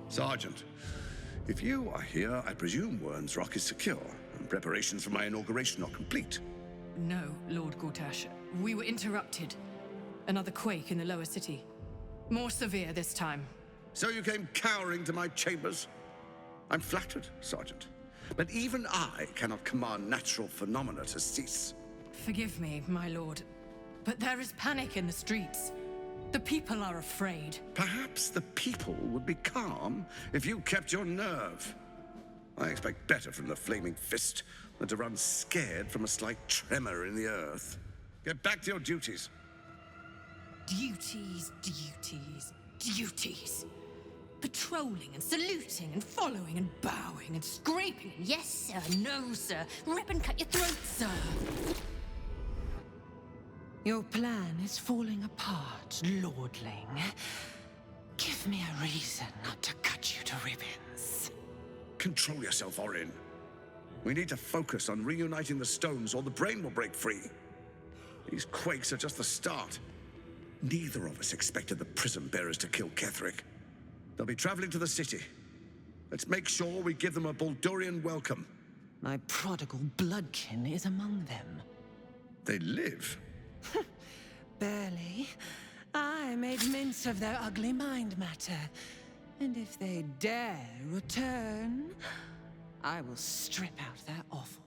Sergeant, if you are here, I presume Wern's Rock is secure, and preparations for my inauguration are complete. No, Lord Gortash. We were interrupted. Another quake in the lower city. More severe this time. So you came cowering to my chambers? I'm flattered, Sergeant. But even I cannot command natural phenomena to cease. Forgive me, my lord, but there is panic in the streets. The people are afraid. Perhaps the people would be calm if you kept your nerve. I expect better from the Flaming Fist than to run scared from a slight tremor in the earth. Get back to your duties. Duties, duties, duties. Patrolling and saluting and following and bowing and scraping. Yes, sir. No, sir. Rip and cut your throat, sir. Your plan is falling apart, lordling. Give me a reason not to cut you to ribbons. Control yourself, Orin. We need to focus on reuniting the stones or the brain will break free. These quakes are just the start. Neither of us expected the prism bearers to kill Ketheric. They'll be traveling to the city. Let's make sure we give them a Baldurian welcome. My prodigal bloodkin is among them. They live. Barely. I made mince of their ugly mind matter. And if they dare return, I will strip out their offal.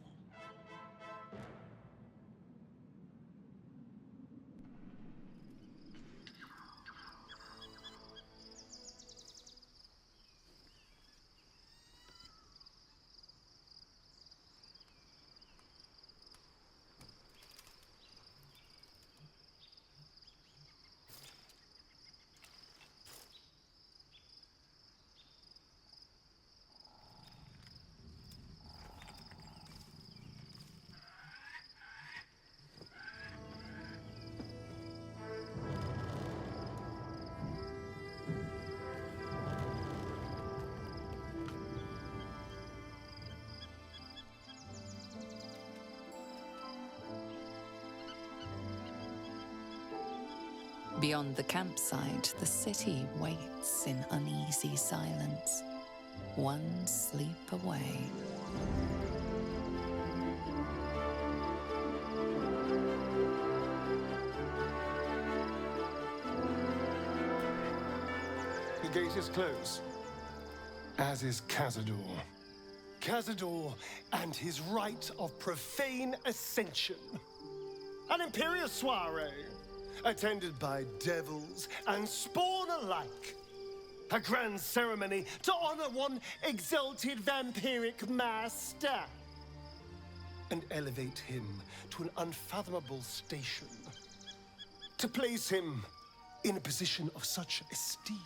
Beyond the campsite, the city waits in uneasy silence, one sleep away. The gate is closed, as is Cazador. Cazador and his rite of profane ascension. An imperial soiree, attended by devils and spawn alike. A grand ceremony to honor one exalted vampiric master and elevate him to an unfathomable station. To place him in a position of such esteem,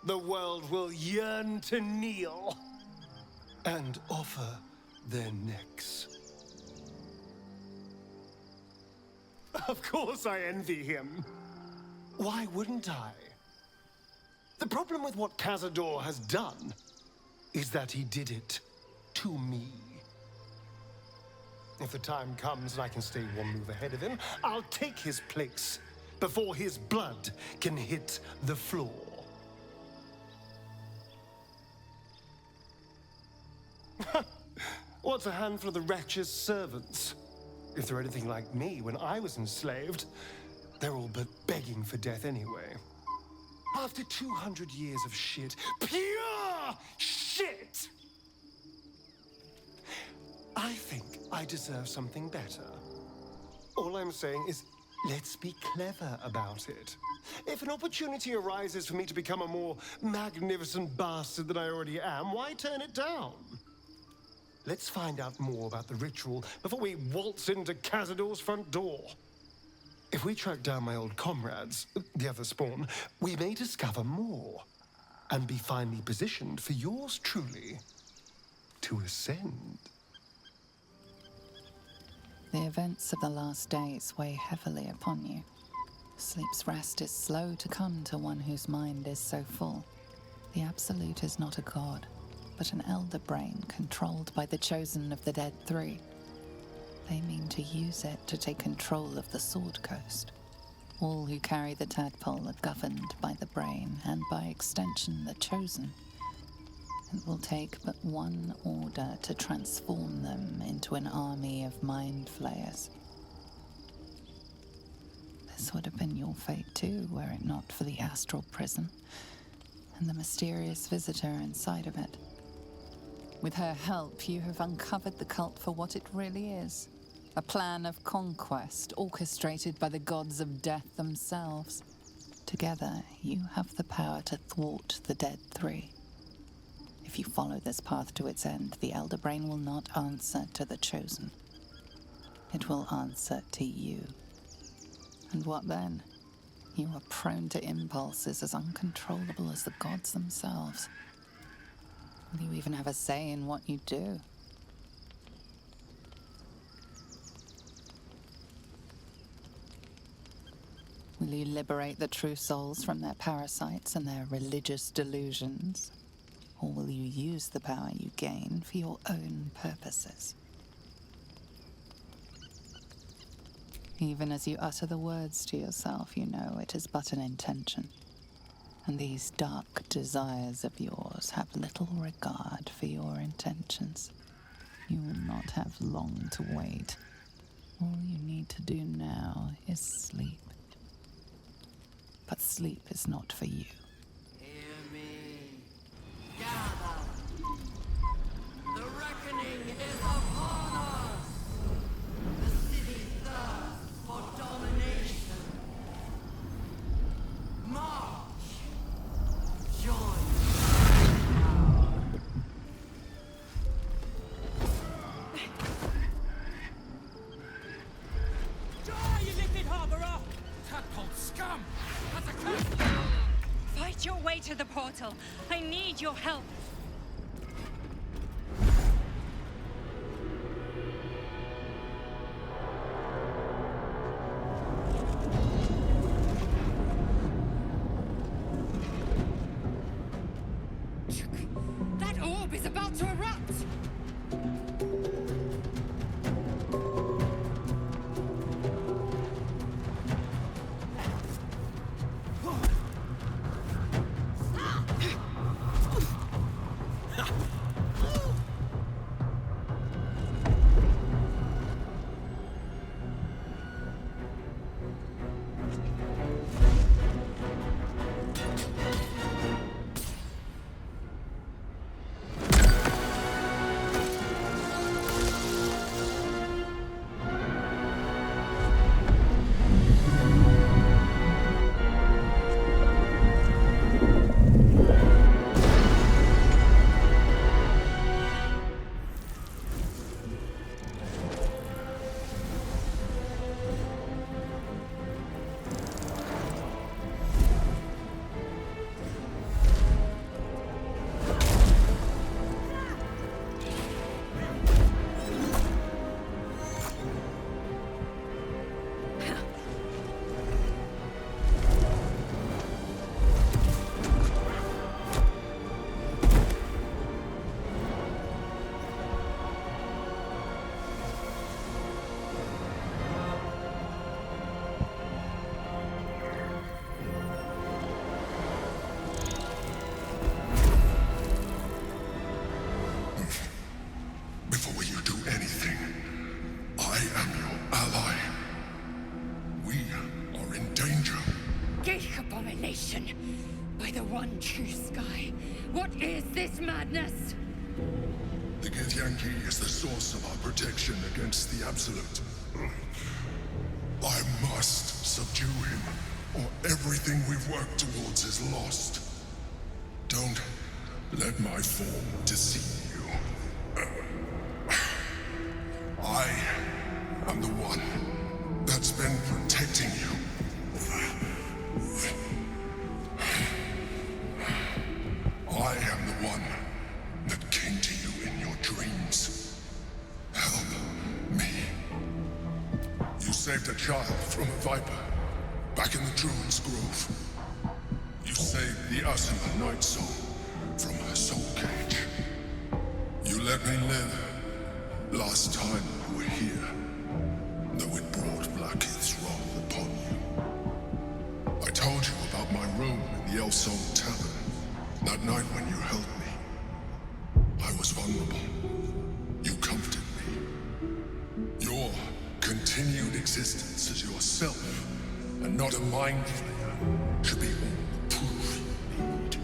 the world will yearn to kneel and offer their necks. Of course I envy him. Why wouldn't I? The problem with what Cazador has done is that he did it to me. If the time comes and I can stay one move ahead of him, I'll take his place before his blood can hit the floor. What's a handful of the wretch's servants? If they're anything like me when I was enslaved, they're all but begging for death anyway. After 200 years of shit, pure shit! I think I deserve something better. All I'm saying is, let's be clever about it. If an opportunity arises for me to become a more magnificent bastard than I already am, why turn it down? Let's find out more about the ritual before we waltz into Cazador's front door. If we track down my old comrades, the other spawn, we may discover more and be finally positioned for yours truly to ascend. The events of the last days weigh heavily upon you. Sleep's rest is slow to come to one whose mind is so full. The Absolute is not a god, but an elder brain controlled by the chosen of the Dead Three. They mean to use it to take control of the Sword Coast. All who carry the tadpole are governed by the brain and and by extension the Chosen. It will take but one order to transform them into an army of mind flayers. This would have been your fate too, were it not for the astral prison and the mysterious visitor inside of it. With her help, you have uncovered the cult for what it really is. A plan of conquest orchestrated by the gods of death themselves. Together, you have the power to thwart the Dead Three. If you follow this path to its end, the Elder Brain will not answer to the Chosen. It will answer to you. And what then? You are prone to impulses as uncontrollable as the gods themselves. Will you even have a say in what you do? Will you liberate the true souls from their parasites and their religious delusions? Or will you use the power you gain for your own purposes? Even as you utter the words to yourself, you know it is but an intention. And these dark desires of yours have little regard for your intentions. You will not have long to wait. All you need to do now is sleep. But sleep is not for you. Hear me. Gather. The reckoning is upon us. The city thirsts for domination. March. Join. Die, you liquid harborer! Tadpole scum! That's a curse! Fight your way to the portal. I need your help. That orb is about to erupt! Before you do anything, I am your ally. We are in danger. Geek abomination! By the one true sky, what is this madness? The Githyanki is the source of our protection against the Absolute. I must subdue him, or everything we've worked towards is lost. Don't let my form deceive you. I am the one that's been protecting you. I am the one that came to you in your dreams. Help me. You saved a child from a viper back in the Druid's Grove. You saved the Ursula Night Soul from her soul cage. You let me live last time you were here, though it brought Blackheath's wrath upon you. I told you about my room in the Song Tavern, that night when you held me, I was vulnerable. You comforted me. Your continued existence as yourself, and not a mind flayer, should be all the proof you need.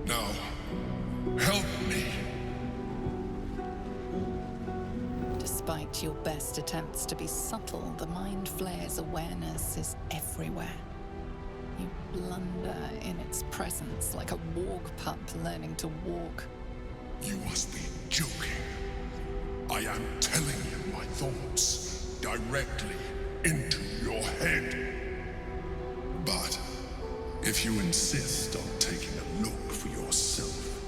Now, help me. Despite your best attempts to be subtle, the Mind Flayer's awareness is everywhere. You blunder in its presence like a warg pup learning to walk. You must be joking. I am telling you my thoughts directly into your head. But if you insist on taking a look for yourself,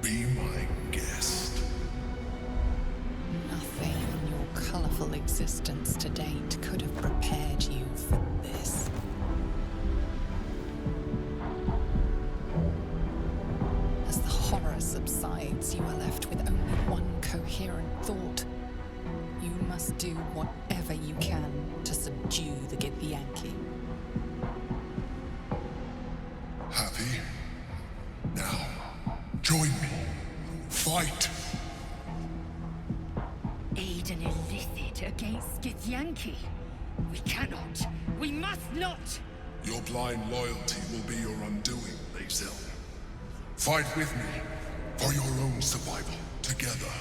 be my guest. Nothing in your colorful existence to date could have prepared you for this. As the horror subsides, you are left with only one coherent thought. You must do whatever you can to subdue the Githyanki. Happy? Now, join me. Fight! Aid an illicit against Githyanki. We cannot. We must not. Your blind loyalty will be your undoing, Lae'zel. Fight with me, for your own survival. Together,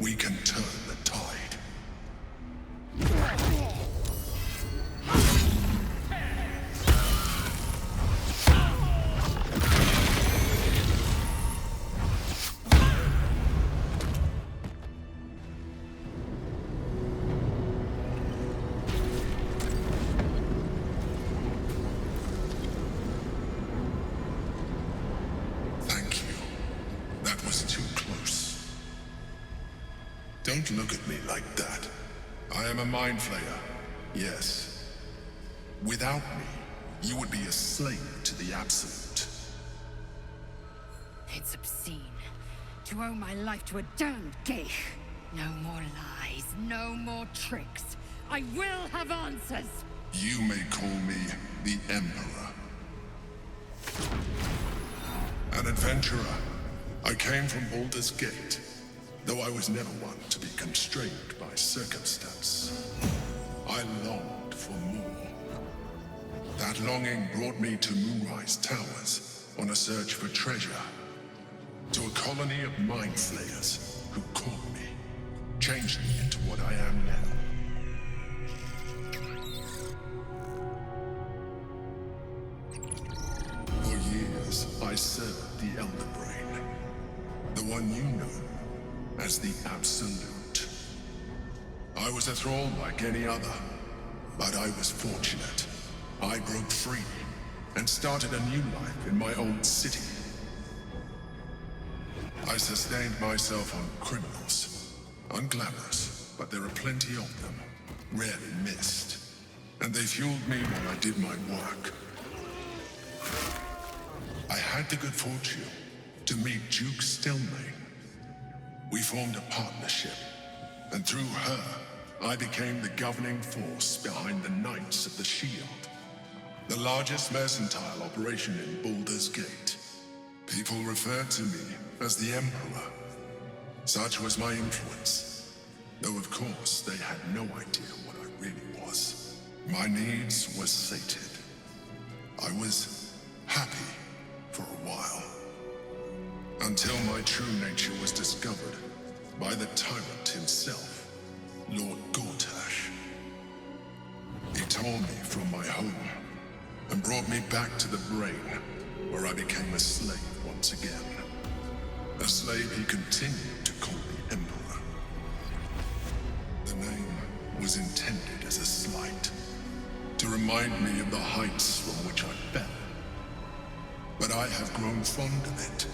we can turn the tide. Don't look at me like that. I am a mind flayer, yes. Without me, you would be a slave to the Absolute. It's obscene. To owe my life to a damned geich. No more lies, no more tricks. I will have answers! You may call me the Emperor. An adventurer. I came from Baldur's Gate, though I was never one to be constrained by circumstance. I longed for more. That longing brought me to Moonrise Towers on a search for treasure. To a colony of mind flayers who caught me, changed me into what I am now. For years, I served the Elder Brain, the one you know as the Absolute. I was a thrall like any other, but I was fortunate. I broke free and started a new life in my old city. I sustained myself on criminals, unglamorous, but there are plenty of them, rarely missed. And they fueled me while I did my work. I had the good fortune to meet Duke Stelmane. We formed a partnership, and through her, I became the governing force behind the Knights of the Shield, the largest mercantile operation in Baldur's Gate. People referred to me as the Emperor. Such was my influence, though of course they had no idea what I really was. My needs were sated. I was happy for a while, until my true nature was discovered by the tyrant himself, Lord Gortash. He tore me from my home and brought me back to the Brain, where I became a slave once again. A slave he continued to call the Emperor. The name was intended as a slight, to remind me of the heights from which I fell. But I have grown fond of it.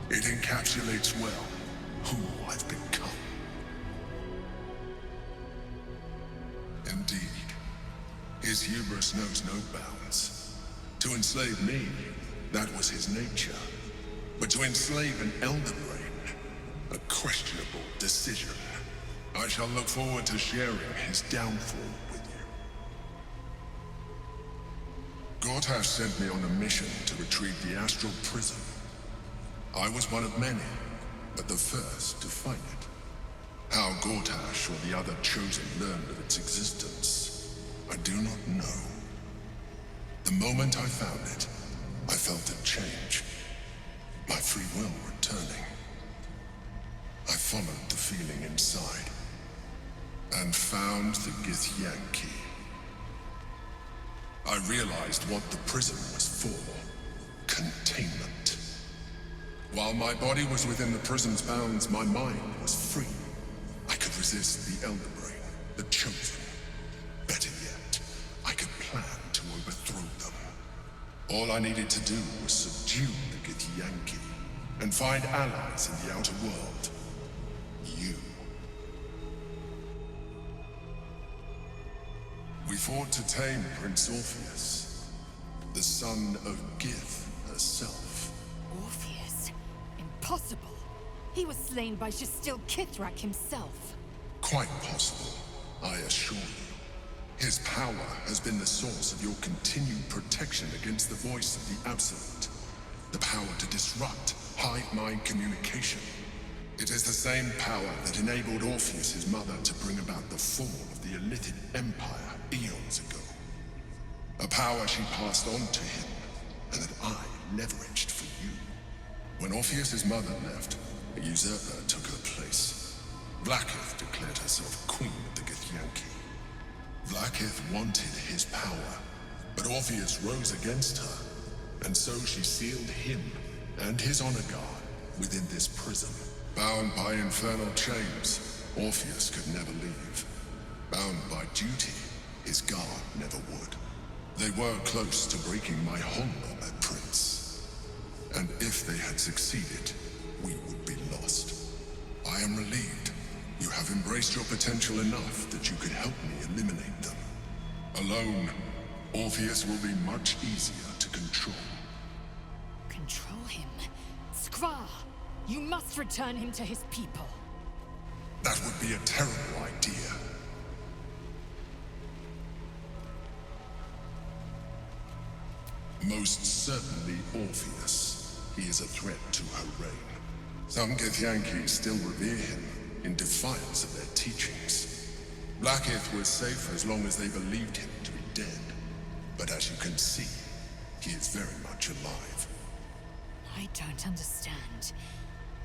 It encapsulates well who I've become. Indeed, his hubris knows no bounds. To enslave me, that was his nature. But to enslave an Elder Brain, a questionable decision. I shall look forward to sharing his downfall with you. Gortash sent me on a mission to retrieve the astral prism. I was one of many, but the first to find it. How Gortash or the other chosen learned of its existence, I do not know. The moment I found it, I felt a change. My free will returning. I followed the feeling inside, and found the Githyanki. I realized what the prism was for. Containment. While my body was within the prison's bounds, my mind was free. I could resist the Elder Brain, the Chosen. Better yet, I could plan to overthrow them. All I needed to do was subdue the Githyanki, and find allies in the outer world. You. We fought to tame Prince Orpheus, the son of Gith herself. Orpheus? Impossible. He was slain by Justil Kithrak himself. Quite possible, I assure you. His power has been the source of your continued protection against the voice of the Absolute. The power to disrupt hive-mind communication. It is the same power that enabled Orpheus's mother to bring about the fall of the Illithid Empire eons ago. A power she passed on to him, and that I leveraged for you. When Orpheus's mother left, a usurper took her place. Vlaakith declared herself queen of the Githyanki. Vlaakith wanted his power, but Orpheus rose against her, and so she sealed him and his honor guard within this prison. Bound by infernal chains, Orpheus could never leave. Bound by duty, his guard never would. They were close to breaking my honor, my prince. And if they had succeeded, we would be lost. I am relieved. You have embraced your potential enough that you could help me eliminate them. Alone, Orpheus will be much easier to control. Control him? Skvar! You must return him to his people. That would be a terrible idea. Most certainly Orpheus. He is a threat to her reign. Some Githyanki still revere him, in defiance of their teachings. Vlaakith was safe as long as they believed him to be dead. But as you can see, he is very much alive. I don't understand.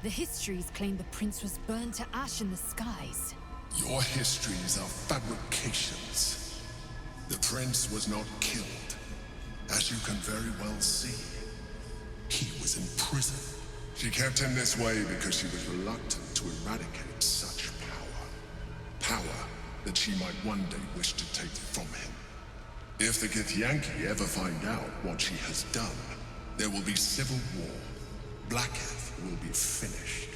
The histories claim the prince was burned to ash in the skies. Your histories are fabrications. The prince was not killed. As you can very well see, he was in prison. She kept him this way because she was reluctant to eradicate such power. Power that she might one day wish to take from him. If the Githyanki ever find out what she has done, there will be civil war. Vlaakith will be finished.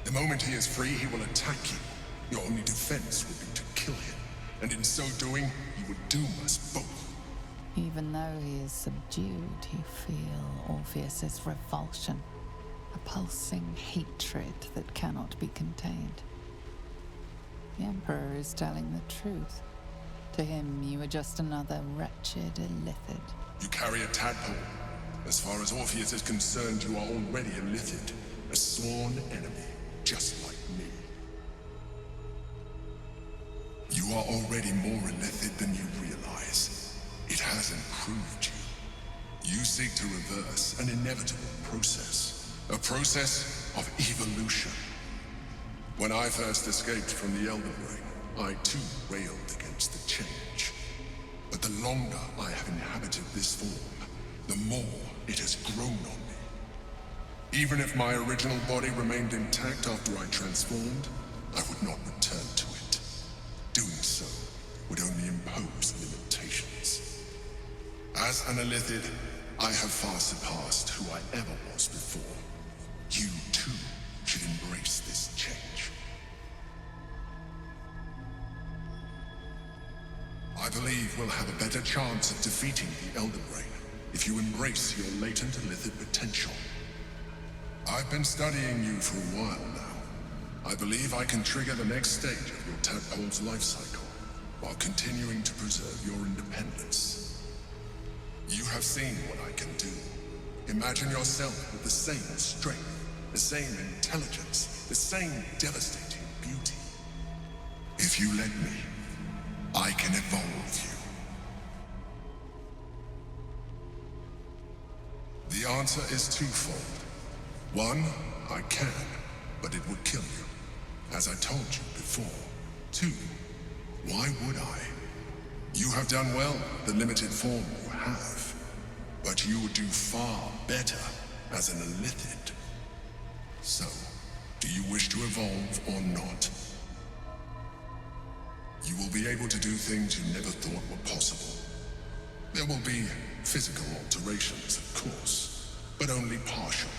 The moment he is free, he will attack you. Your only defense will be to kill him. And in so doing, he will doom us both. Even though he is subdued, you feel Orpheus's revulsion. A pulsing hatred that cannot be contained. The Emperor is telling the truth. To him, you are just another wretched illithid. You carry a tadpole. As far as Orpheus is concerned, you are already illithid. A sworn enemy, just like me. You are already more illithid than you realize. It has improved you. You seek to reverse an inevitable process. A process of evolution. When I first escaped from the Elder Brain, I too railed against the change. But the longer I have inhabited this form, the more it has grown on me. Even if my original body remained intact after I transformed, I would not return to it. Doing so would only impose limitations. As an illithid, I have far surpassed who I ever was before. You too should embrace this change. I believe we'll have a better chance of defeating the Elder Brain if you embrace your latent illithid potential. I've been studying you for a while now. I believe I can trigger the next stage of your tadpole's life cycle. while continuing to preserve your independence. You have seen what I can do. Imagine yourself with the same strength, the same intelligence, the same devastating beauty. If you let me, I can evolve you. The answer is twofold. One, I can, but it would kill you, as I told you before. Two, why would I? You have done well with the limited form you have, but you would do far better as an Illithid. So, do you wish to evolve or not? You will be able to do things you never thought were possible. There will be physical alterations, of course, but only partial.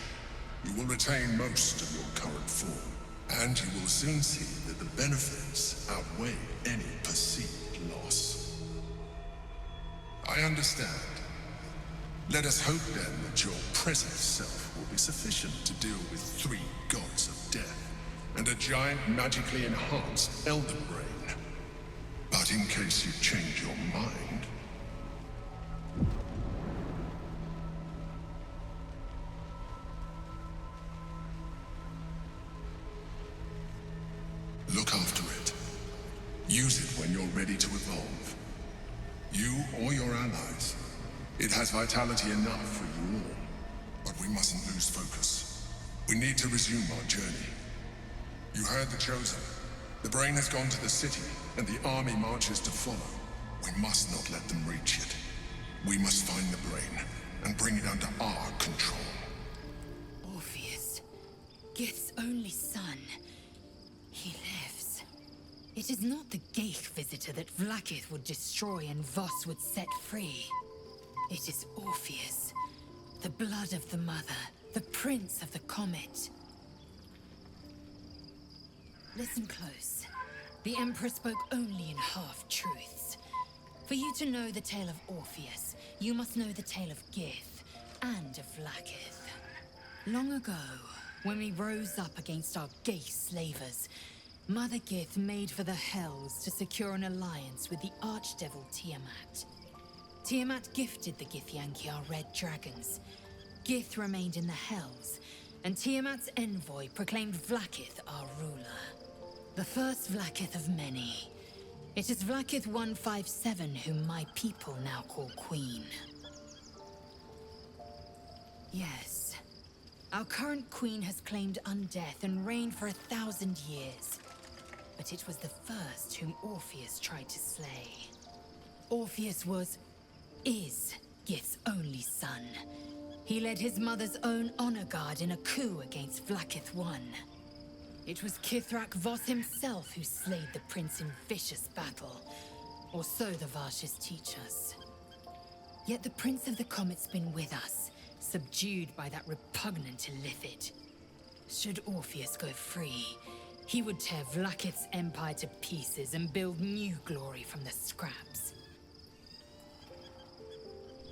You will retain most of your current form, and you will soon see that the benefits outweigh any perceived loss. I understand. Let us hope then that your present self will be sufficient to deal with 3 gods of death and a giant magically enhanced Elder Brain. But in case you change your mind... Look after it. Use it when you're ready to evolve. You or your allies. It has vitality enough for you all. But we mustn't lose focus. We need to resume our journey. You heard the Chosen. The Brain has gone to the city, and the army marches to follow. We must not let them reach it. We must find the Brain, and bring it under our control. Orpheus, Gith's only son. He lives. It is not the Geich visitor that Vlaakith would destroy and Voss would set free. It is Orpheus, the blood of the mother, the prince of the comet. Listen close. The Emperor spoke only in half-truths. For you to know the tale of Orpheus, you must know the tale of Gith and of Vlaakith. Long ago, when we rose up against our Geich slavers, Mother Gith made for the Hells to secure an alliance with the Archdevil Tiamat. Tiamat gifted the Githyanki our red dragons. Gith remained in the Hells, and Tiamat's envoy proclaimed Vlaakith our ruler. The first Vlaakith of many. It is Vlaakith 157 whom my people now call Queen. Yes. Our current queen has claimed undeath and reigned for 1,000 years. But it was the first whom Orpheus tried to slay. Orpheus is Gith's only son. He led his mother's own honor guard in a coup against Vlaakith I. It was Kithrak Voss himself who slayed the prince in vicious battle, or so the Varshas teach us. Yet the Prince of the Comet's been with us, subdued by that repugnant Illithid. Should Orpheus go free, he would tear Vlaakith's empire to pieces and build new glory from the scraps.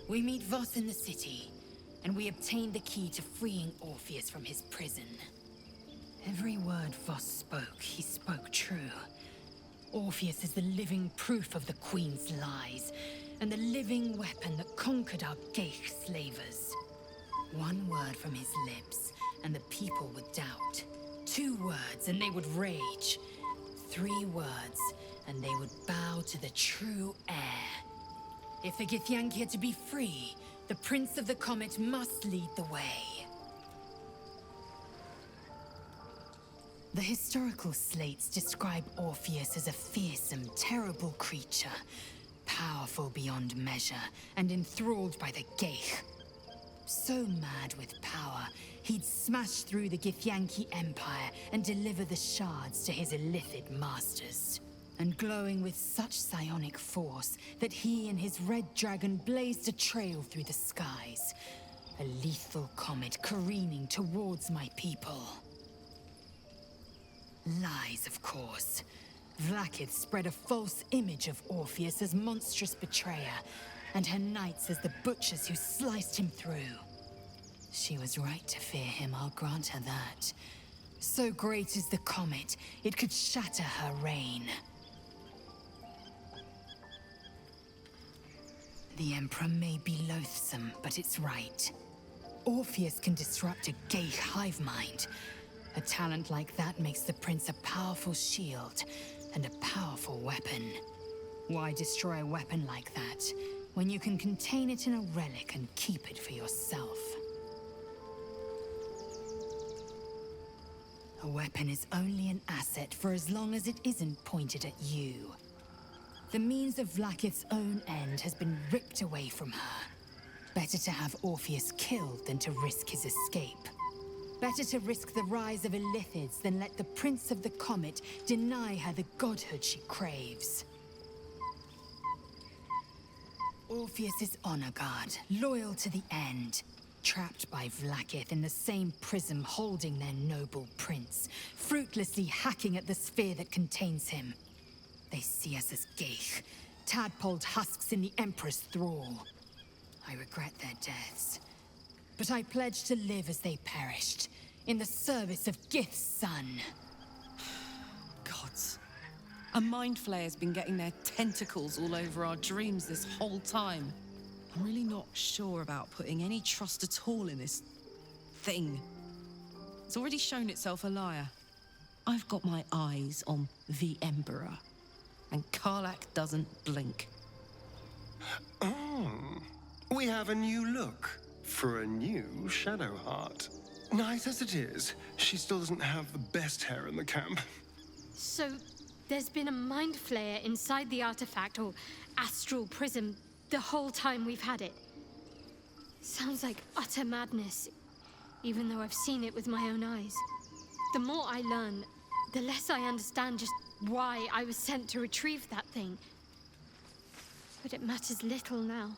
We meet Voss in the city, and we obtain the key to freeing Orpheus from his prison. Every word Voss spoke, he spoke true. Orpheus is the living proof of the Queen's lies, and the living weapon that conquered our Geich slavers. One word from his lips, and the people would doubt. 2 words, and they would rage. 3 words, and they would bow to the true heir. If the Githyanki are to be free, the Prince of the Comet must lead the way. The historical slates describe Orpheus as a fearsome, terrible creature, powerful beyond measure, and enthralled by the Geich. So mad with power, he'd smash through the Githyanki Empire and deliver the shards to his Illithid masters. And glowing with such psionic force that he and his red dragon blazed a trail through the skies. A lethal comet careening towards my people. Lies, of course. Vlaakith spread a false image of Orpheus as monstrous betrayer, and her knights as the butchers who sliced him through. She was right to fear him, I'll grant her that. So great is the comet, it could shatter her reign. The Emperor may be loathsome, but it's right. Orpheus can disrupt a gay hive mind. A talent like that makes the Prince a powerful shield and a powerful weapon. Why destroy a weapon like that, when you can contain it in a relic and keep it for yourself? A weapon is only an asset for as long as it isn't pointed at you. The means of Vlaakith's own end has been ripped away from her. Better to have Orpheus killed than to risk his escape. Better to risk the rise of Illithids than let the Prince of the Comet deny her the godhood she craves. Orpheus is honor guard, loyal to the end. Trapped by Vlaakith in the same prism holding their noble prince, fruitlessly hacking at the sphere that contains him. They see us as geich, tadpoled husks in the Emperor's thrall. I regret their deaths, but I pledge to live as they perished, in the service of Gith's son. Gods. A mind flayer's been getting their tentacles all over our dreams this whole time. I'm really not sure about putting any trust at all in this thing. It's already shown itself a liar. I've got my eyes on the Emperor, and Karlach doesn't blink. Oh, we have a new look for a new Shadowheart. Nice as it is, she still doesn't have the best hair in the camp. So, there's been a mind flayer inside the artifact, or astral prism, the whole time we've had it. Sounds like utter madness, even though I've seen it with my own eyes. The more I learn, the less I understand just why I was sent to retrieve that thing. But it matters little now.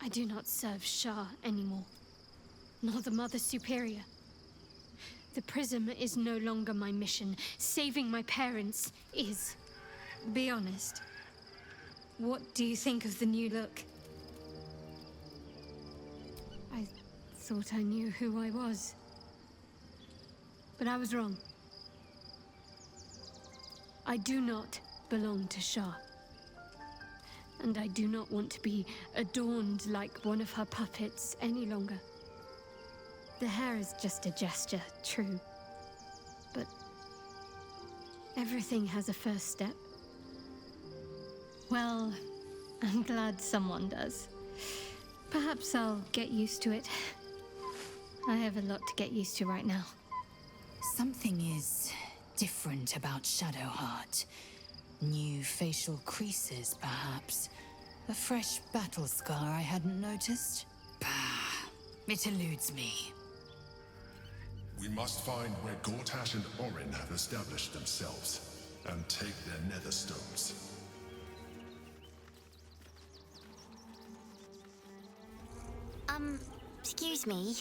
I do not serve Shah anymore, nor the Mother Superior. The prism is no longer my mission. Saving my parents is. Be honest. What do you think of the new look? I thought I knew who I was. But I was wrong. I do not belong to Shah. And I do not want to be adorned like one of her puppets any longer. The hair is just a gesture, true. But everything has a first step. Well, I'm glad someone does. Perhaps I'll get used to it. I have a lot to get used to right now. Something is different about Shadowheart. New facial creases, perhaps. A fresh battle scar I hadn't noticed. Bah, it eludes me. We must find where Gortash and Orin have established themselves, and take their nether stones. Excuse me.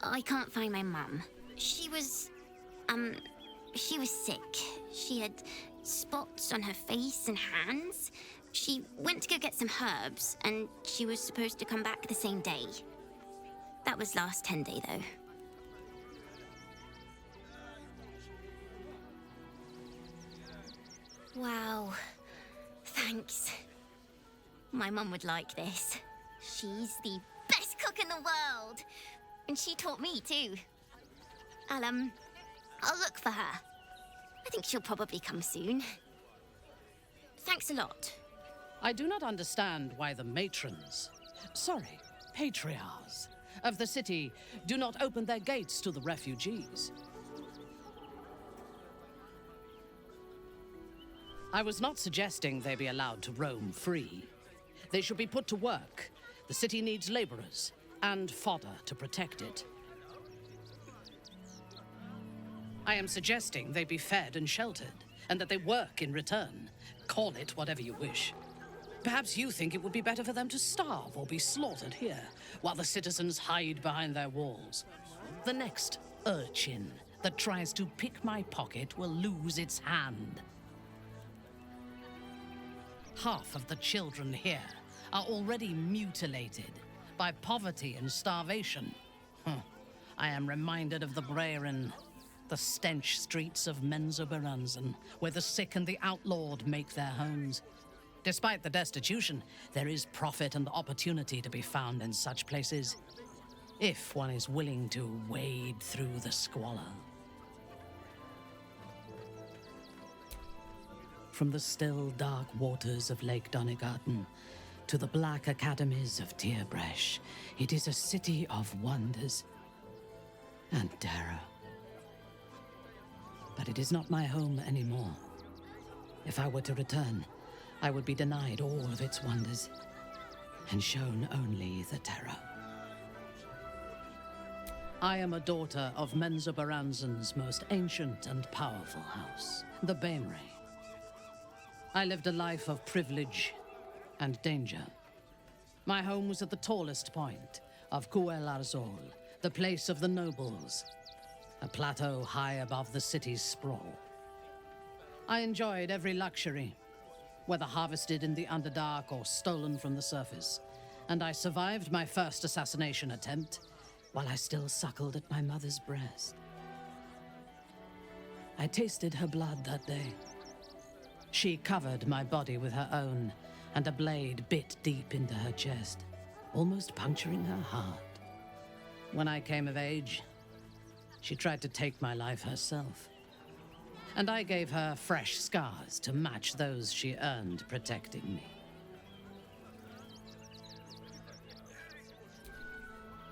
I can't find my mum. She was sick. She had spots on her face and hands. She went to go get some herbs, and she was supposed to come back the same day. That was last 10 day, though. Wow. Thanks. My mum would like this. She's the best cook in the world. And she taught me, too. I'll look for her. I think she'll probably come soon. Thanks a lot. I do not understand why the matrons, patriarchs of the city do not open their gates to the refugees. I was not suggesting they be allowed to roam free. They should be put to work. The city needs laborers and fodder to protect it. I am suggesting they be fed and sheltered, and that they work in return. Call it whatever you wish. Perhaps you think it would be better for them to starve or be slaughtered here, while the citizens hide behind their walls. The next urchin that tries to pick my pocket will lose its hand. Half of the children here are already mutilated by poverty and starvation. I am reminded of the Brerin, the stench streets of Menzoberranzan, where the sick and the outlawed make their homes. Despite the destitution, there is profit and opportunity to be found in such places, if one is willing to wade through the squalor. From the still, dark waters of Lake Donegarten to the black academies of Tierbresh, it is a city of wonders and terror. But it is not my home anymore. If I were to return, I would be denied all of its wonders and shown only the terror. I am a daughter of Menzoberranzan's most ancient and powerful house, the Baemre. I lived a life of privilege and danger. My home was at the tallest point of Cuel Arzol, the place of the nobles, a plateau high above the city's sprawl. I enjoyed every luxury, whether harvested in the Underdark or stolen from the surface, and I survived my first assassination attempt while I still suckled at my mother's breast. I tasted her blood that day. She covered my body with her own, and a blade bit deep into her chest, almost puncturing her heart. When I came of age, she tried to take my life herself, and I gave her fresh scars to match those she earned protecting me.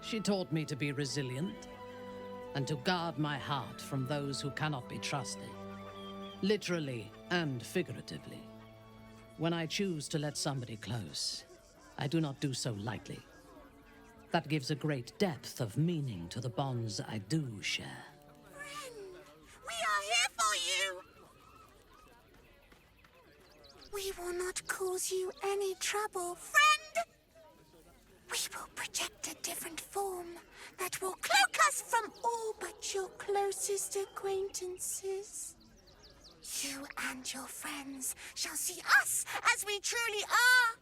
She taught me to be resilient and to guard my heart from those who cannot be trusted, literally and figuratively. When I choose to let somebody close, I do not do so lightly. That gives a great depth of meaning to the bonds I do share. Friend, we are here for you! We will not cause you any trouble, friend! We will project a different form that will cloak us from all but your closest acquaintances. You and your friends shall see us as we truly are.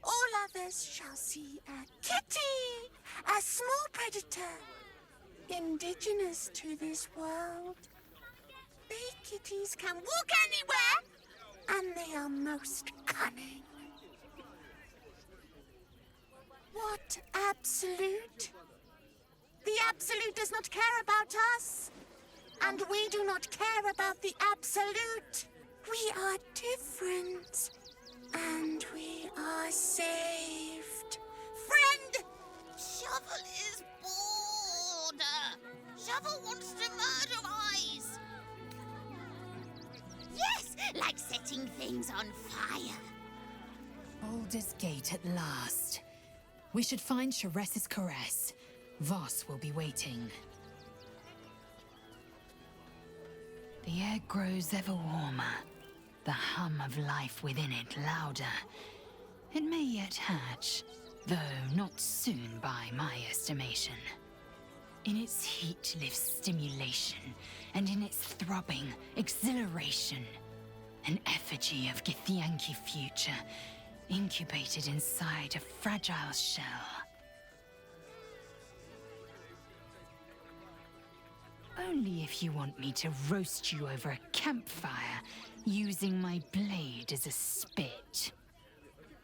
All others shall see a kitty, a small predator, indigenous to this world. They kitties can walk anywhere, and they are most cunning. What absolute? The absolute does not care about us. And we do not care about the absolute. We are different. And we are saved. Friend! Shovel is bored. Shovel wants to murder Eyes. Yes, like setting things on fire. Baldur's Gate at last. We should find Sharess's caress. Voss will be waiting. The air grows ever warmer, the hum of life within it louder. It may yet hatch, though not soon by my estimation. In its heat lives stimulation, and in its throbbing, exhilaration. An effigy of Githyanki future, incubated inside a fragile shell. Only if you want me to roast you over a campfire, using my blade as a spit.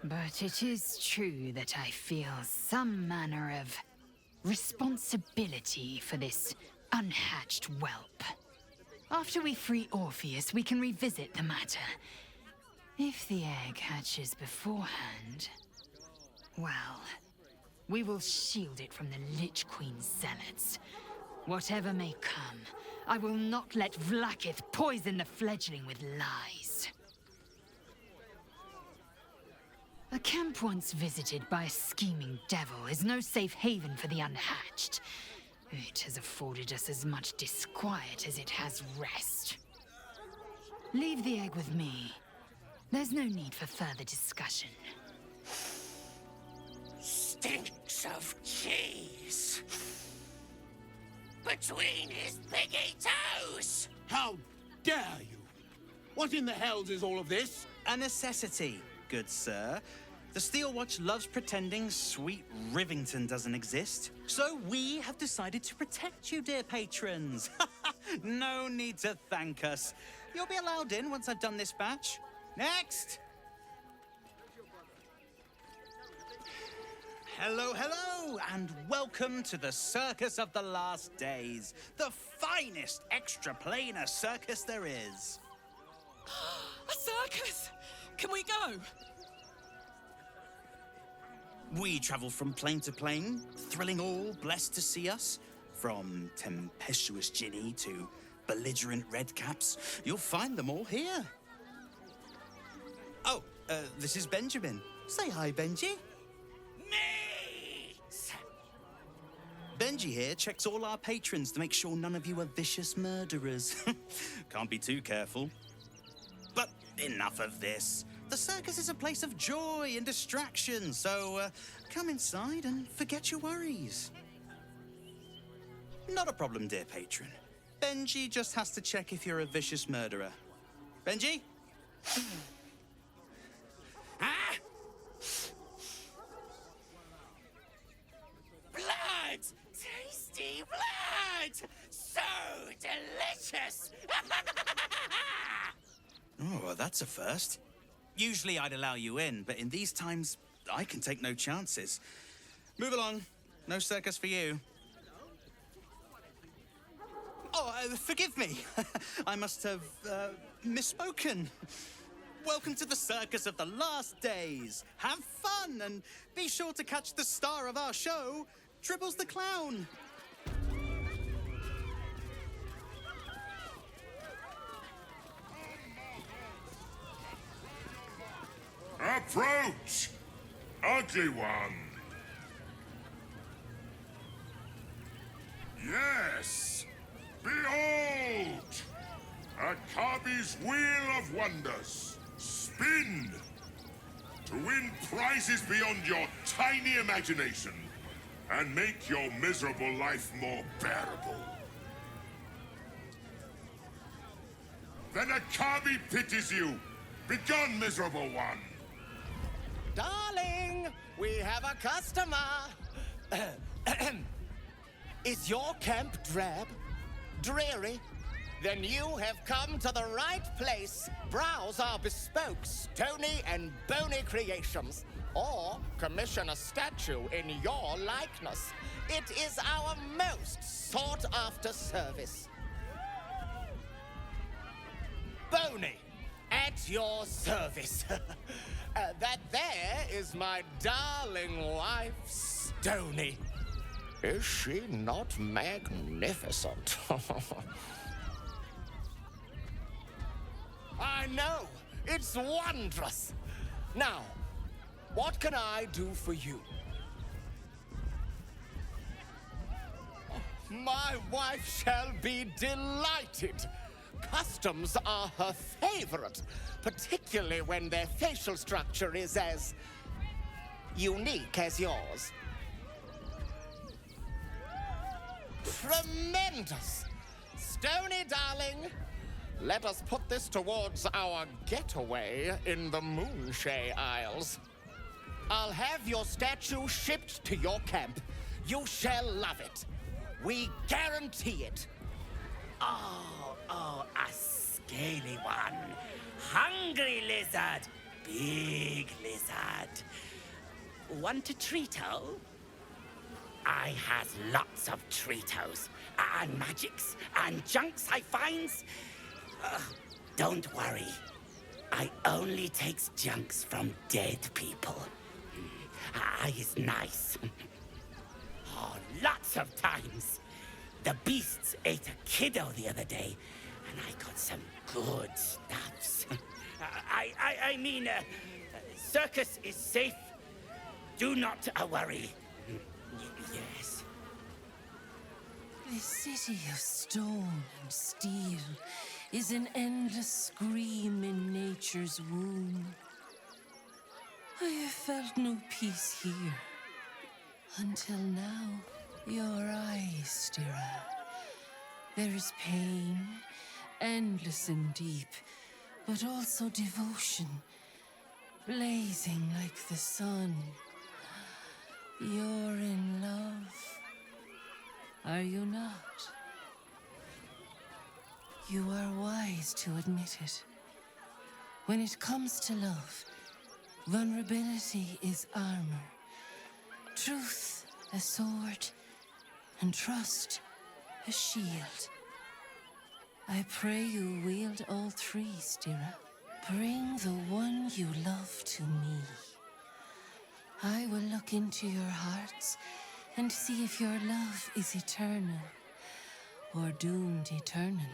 But it is true that I feel some manner of responsibility for this unhatched whelp. After we free Orpheus, we can revisit the matter. If the egg hatches beforehand, well, we will shield it from the Lich Queen's zealots. Whatever may come, I will not let Vlaakith poison the fledgling with lies. A camp once visited by a scheming devil is no safe haven for the unhatched. It has afforded us as much disquiet as it has rest. Leave the egg with me. There's no need for further discussion. Stinks of cheese between his piggy toes! How dare you! What in the hells is all of this? A necessity, good sir. The Steel Watch loves pretending sweet Rivington doesn't exist. So we have decided to protect you, dear patrons. No need to thank us. You'll be allowed in once I've done this batch. Next! Hello, hello, and welcome to the Circus of the Last Days, the finest extraplanar circus there is. A circus! Can we go? We travel from plane to plane, thrilling all blessed to see us. From tempestuous Ginny to belligerent redcaps, you'll find them all here. Oh, this is Benjamin. Say hi, Benji. Me! Benji here checks all our patrons to make sure none of you are vicious murderers. Can't be too careful. But enough of this. The circus is a place of joy and distraction, so come inside and forget your worries. Not a problem, dear patron. Benji just has to check if you're a vicious murderer. Benji? Ah! Blood! Tasty blood! So delicious! Oh, that's a first. Usually I'd allow you in, but in these times, I can take no chances. Move along. No circus for you. Oh, forgive me. I must have misspoken. Welcome to the Circus of the Last Days. Have fun and be sure to catch the star of our show, Dribbles the Clown. Approach, ugly one. Yes, behold, Akabi's Wheel of Wonders. Spin to win prizes beyond your tiny imagination and make your miserable life more bearable. Then Akabi pities you. Begone, miserable one. Darling, we have a customer. Is your camp drab? Dreary? Then you have come to the right place. Browse our bespoke, stony and bony creations. Or commission a statue in your likeness. It is our most sought-after service. Bony, at your service. That there is my darling wife, Stony. Is she not magnificent? I know! It's wondrous! Now, what can I do for you? My wife shall be delighted! Customs are her favorite, particularly when their facial structure is as unique as yours. Tremendous! Stony, darling, let us put this towards our getaway in the Moonshay Isles. I'll have your statue shipped to your camp. You shall love it. We guarantee it. Oh, a scaly one. Hungry lizard. Big lizard. Want a treato? I has lots of treatos. And magics and junks I finds. Don't worry. I only takes junks from dead people. I is nice. Oh, lots of times. The beasts ate a kiddo the other day, and I got some good stuffs. I mean, circus is safe. Do not worry. Yes. This city of stone and steel is an endless scream in nature's womb. I have felt no peace here. Until now, your eyes, Stira. There is pain, endless and deep, but also devotion, blazing like the sun. You're in love, are you not? You are wise to admit it. When it comes to love, vulnerability is armor. Truth, a sword, and trust, a shield. I pray you wield all three, Stira. Bring the one you love to me. I will look into your hearts and see if your love is eternal or doomed eternally.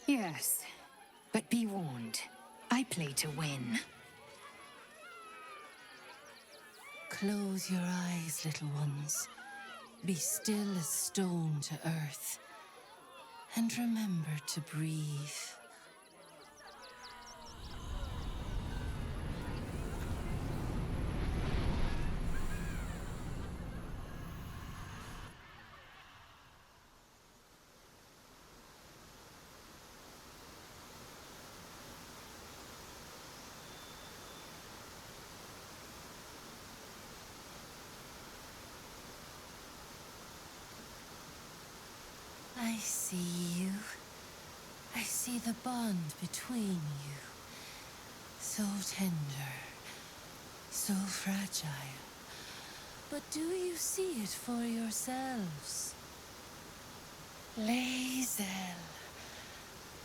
Yes, but be warned. I play to win. Close your eyes, little ones. Be still as stone to earth. And remember to breathe. I see you. I see the bond between you. So tender, so fragile. But do you see it for yourselves? Lae'zel,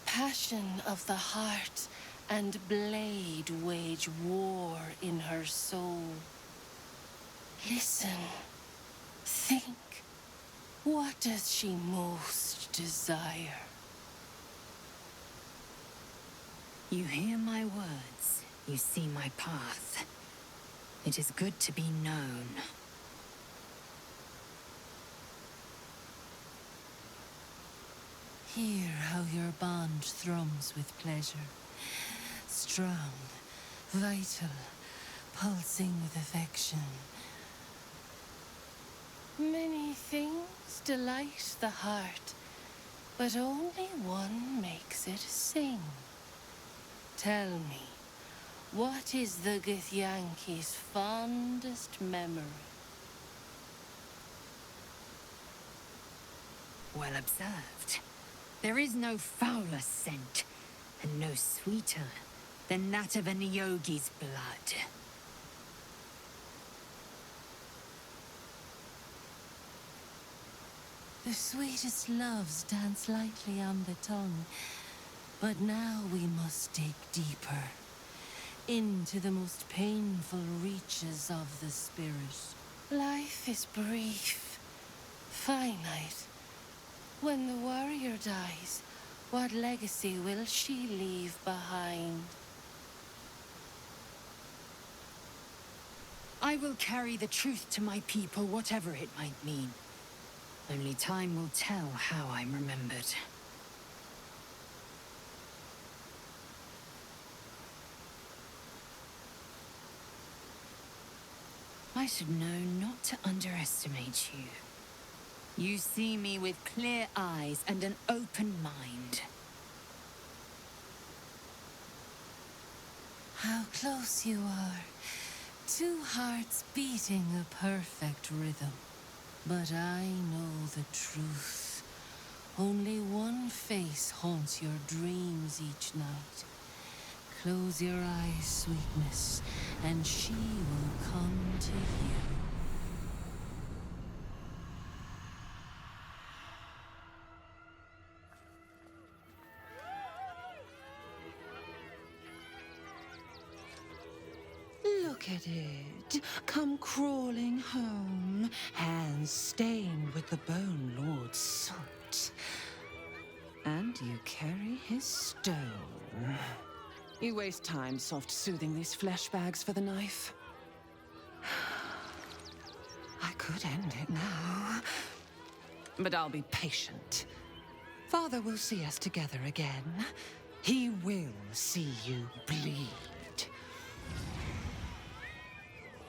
passion of the heart and blade wage war in her soul. Listen, think. What does she most desire? You hear my words. You see my path. It is good to be known. Hear how your bond thrums with pleasure. Strong, vital, pulsing with affection. Many things delight the heart, but only one makes it sing. Tell me, what is the Githyanki's fondest memory? Well observed. There is no fouler scent, and no sweeter than that of a Nyogi's blood. The sweetest loves dance lightly on the tongue, but now we must dig deeper, into the most painful reaches of the spirit. Life is brief, finite. When the warrior dies, what legacy will she leave behind? I will carry the truth to my people, whatever it might mean. Only time will tell how I'm remembered. I should know not to underestimate you. You see me with clear eyes and an open mind. How close you are. Two hearts beating a perfect rhythm. But I know the truth. Only one face haunts your dreams each night. Close your eyes, sweetness, and she will come to you. Look at it, come crawling home, hands stained with the Bone Lord's soot. And you carry his stone. You waste time soft-soothing these flesh bags for the knife. I could end it now, but I'll be patient. Father will see us together again. He will see you bleed.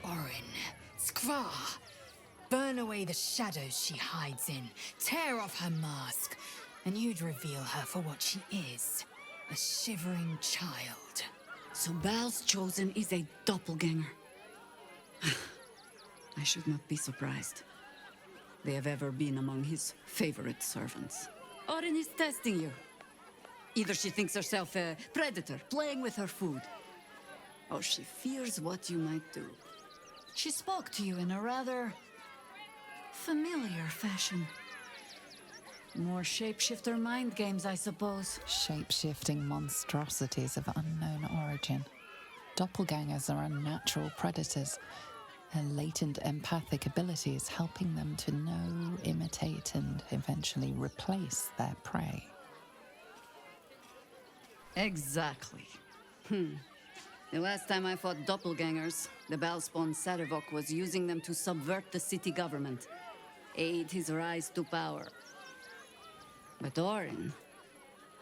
Orin, Skvar, burn away the shadows she hides in, tear off her mask, and you'd reveal her for what she is, a shivering child. So Bal's chosen is a doppelganger. I should not be surprised. They have ever been among his favorite servants. Orin is testing you. Either she thinks herself a predator, playing with her food, Oh, she fears what you might do. She spoke to you in a rather familiar fashion. More shapeshifter mind games, I suppose. Shape-shifting monstrosities of unknown origin. Doppelgangers are unnatural predators. Her latent empathic abilities helping them to know, imitate, and eventually replace their prey. Exactly. The last time I fought doppelgangers, the Balspawn Sarevok was using them to subvert the city government, aid his rise to power. But Orin,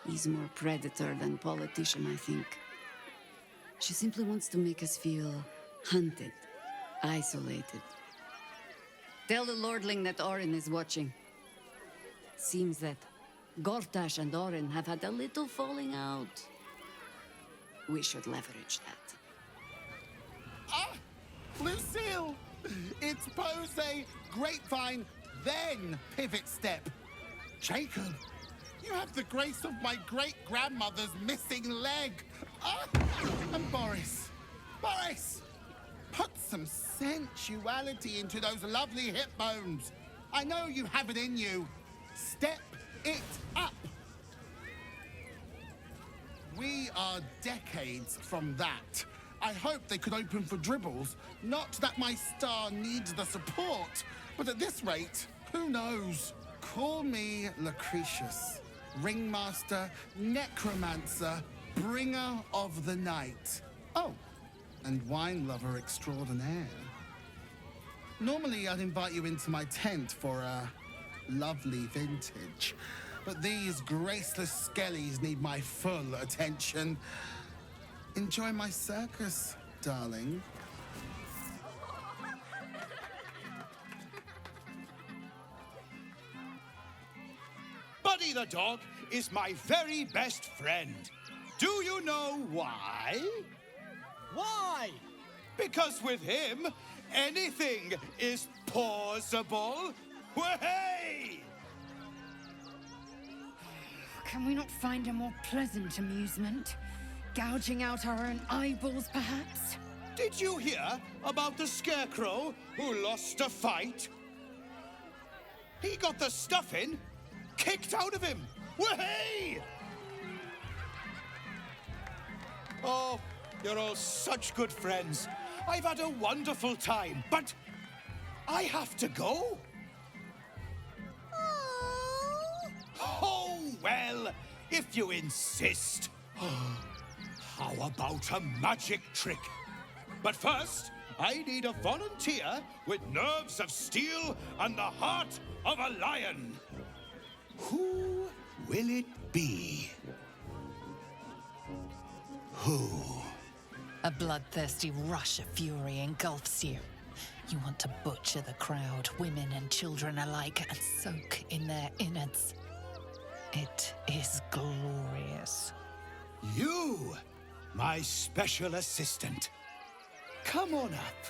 he's more predator than politician, I think. She simply wants to make us feel hunted, isolated. Tell the Lordling that Orin is watching. Seems that Gortash and Orin have had a little falling out. We should leverage that. Ah! Lucille! It's Pose, Grapevine, then Pivot Step. Jacob, you have the grace of my great-grandmother's missing leg. Ah! And Boris. Boris! Put some sensuality into those lovely hip bones. I know you have it in you. Step it up. We are decades from that. I hope they could open for dribbles. Not that my star needs the support, but at this rate, who knows? Call me Lucretius, ringmaster, necromancer, bringer of the night. Oh, and wine lover extraordinaire. Normally, I'd invite you into my tent for a lovely vintage. But these graceless skellies need my full attention. Enjoy my circus, darling. Buddy the dog is my very best friend. Do you know why? Why? Because with him, anything is possible. Way! Can we not find a more pleasant amusement? Gouging out our own eyeballs, perhaps? Did you hear about the scarecrow who lost a fight? He got the stuffing kicked out of him. Way! Oh, you're all such good friends. I've had a wonderful time, but I have to go. Oh, well, if you insist. How about a magic trick? But first, I need a volunteer with nerves of steel and the heart of a lion. Who will it be? Who? A bloodthirsty rush of fury engulfs you. You want to butcher the crowd, women and children alike, and soak in their innards. It is glorious. You, my special assistant. Come on up.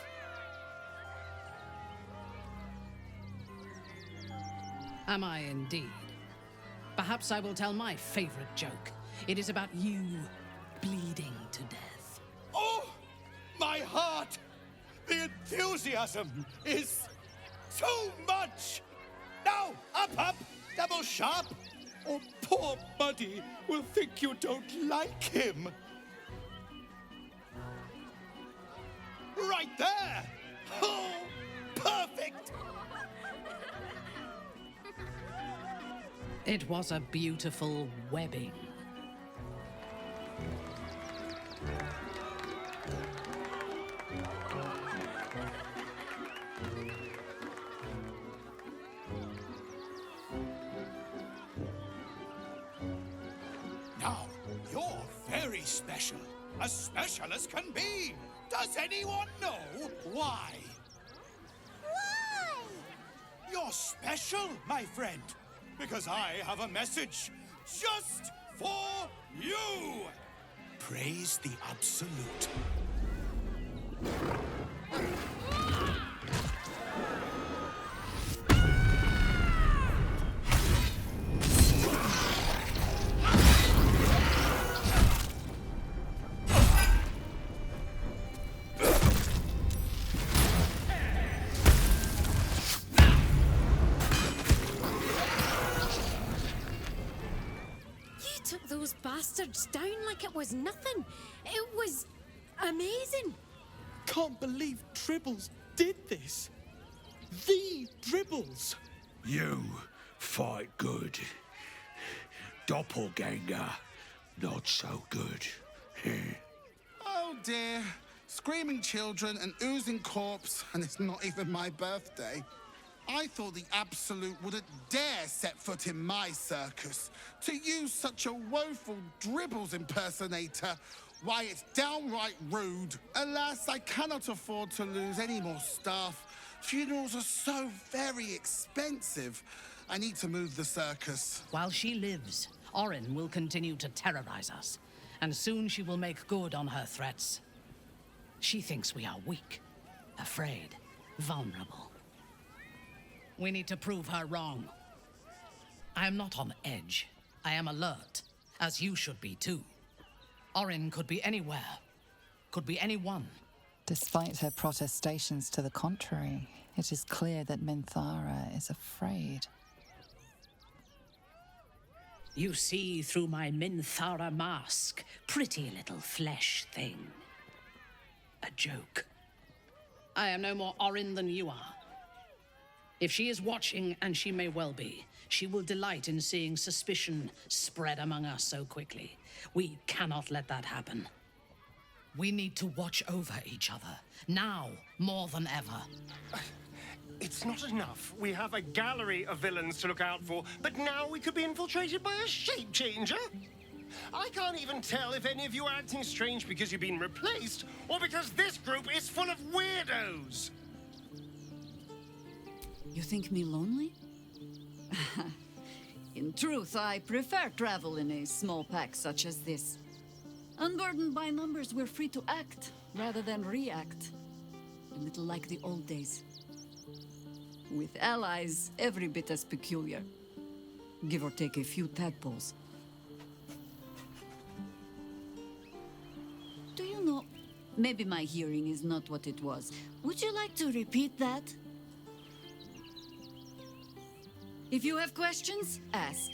Am I indeed? Perhaps I will tell my favorite joke. It is about you bleeding to death. Oh, my heart! The enthusiasm is too much! Now, up, double sharp, or poor Buddy will think you don't like him. Right there! Oh, perfect! It was a beautiful webbing. Now, you're very special. As special as can be. Does anyone know why? Why? You're special, my friend. Because I have a message just for you. Praise the Absolute. those bastards down like it was nothing. It was amazing. Can't believe Dribbles did this. The Dribbles. You fight good. Doppelganger, not so good. Oh dear. Screaming children, an oozing corpse, and it's not even my birthday. I thought the Absolute wouldn't dare set foot in my circus. To use such a woeful Dribbles impersonator, why, it's downright rude. Alas, I cannot afford to lose any more staff. Funerals are so very expensive. I need to move the circus. While she lives, Orin will continue to terrorize us, and soon she will make good on her threats. She thinks we are weak, afraid, vulnerable. We need to prove her wrong. I am not on edge. I am alert, as you should be too. Orin could be anywhere, could be anyone. Despite her protestations to the contrary, it is clear that Minthara is afraid. You see through my Minthara mask, pretty little flesh thing. A joke. I am no more Orin than you are. If she is watching, and she may well be, she will delight in seeing suspicion spread among us so quickly. We cannot let that happen. We need to watch over each other, now more than ever. It's not enough. We have a gallery of villains to look out for, but now we could be infiltrated by a shape changer. I can't even tell if any of you are acting strange because you've been replaced, or because this group is full of weirdos. You think me lonely? In truth, I prefer travel in a small pack such as this. Unburdened by numbers, we're free to act rather than react. A little like the old days. With allies every bit as peculiar. Give or take a few tadpoles. Do you know, maybe my hearing is not what it was. Would you like to repeat that? If you have questions, ask.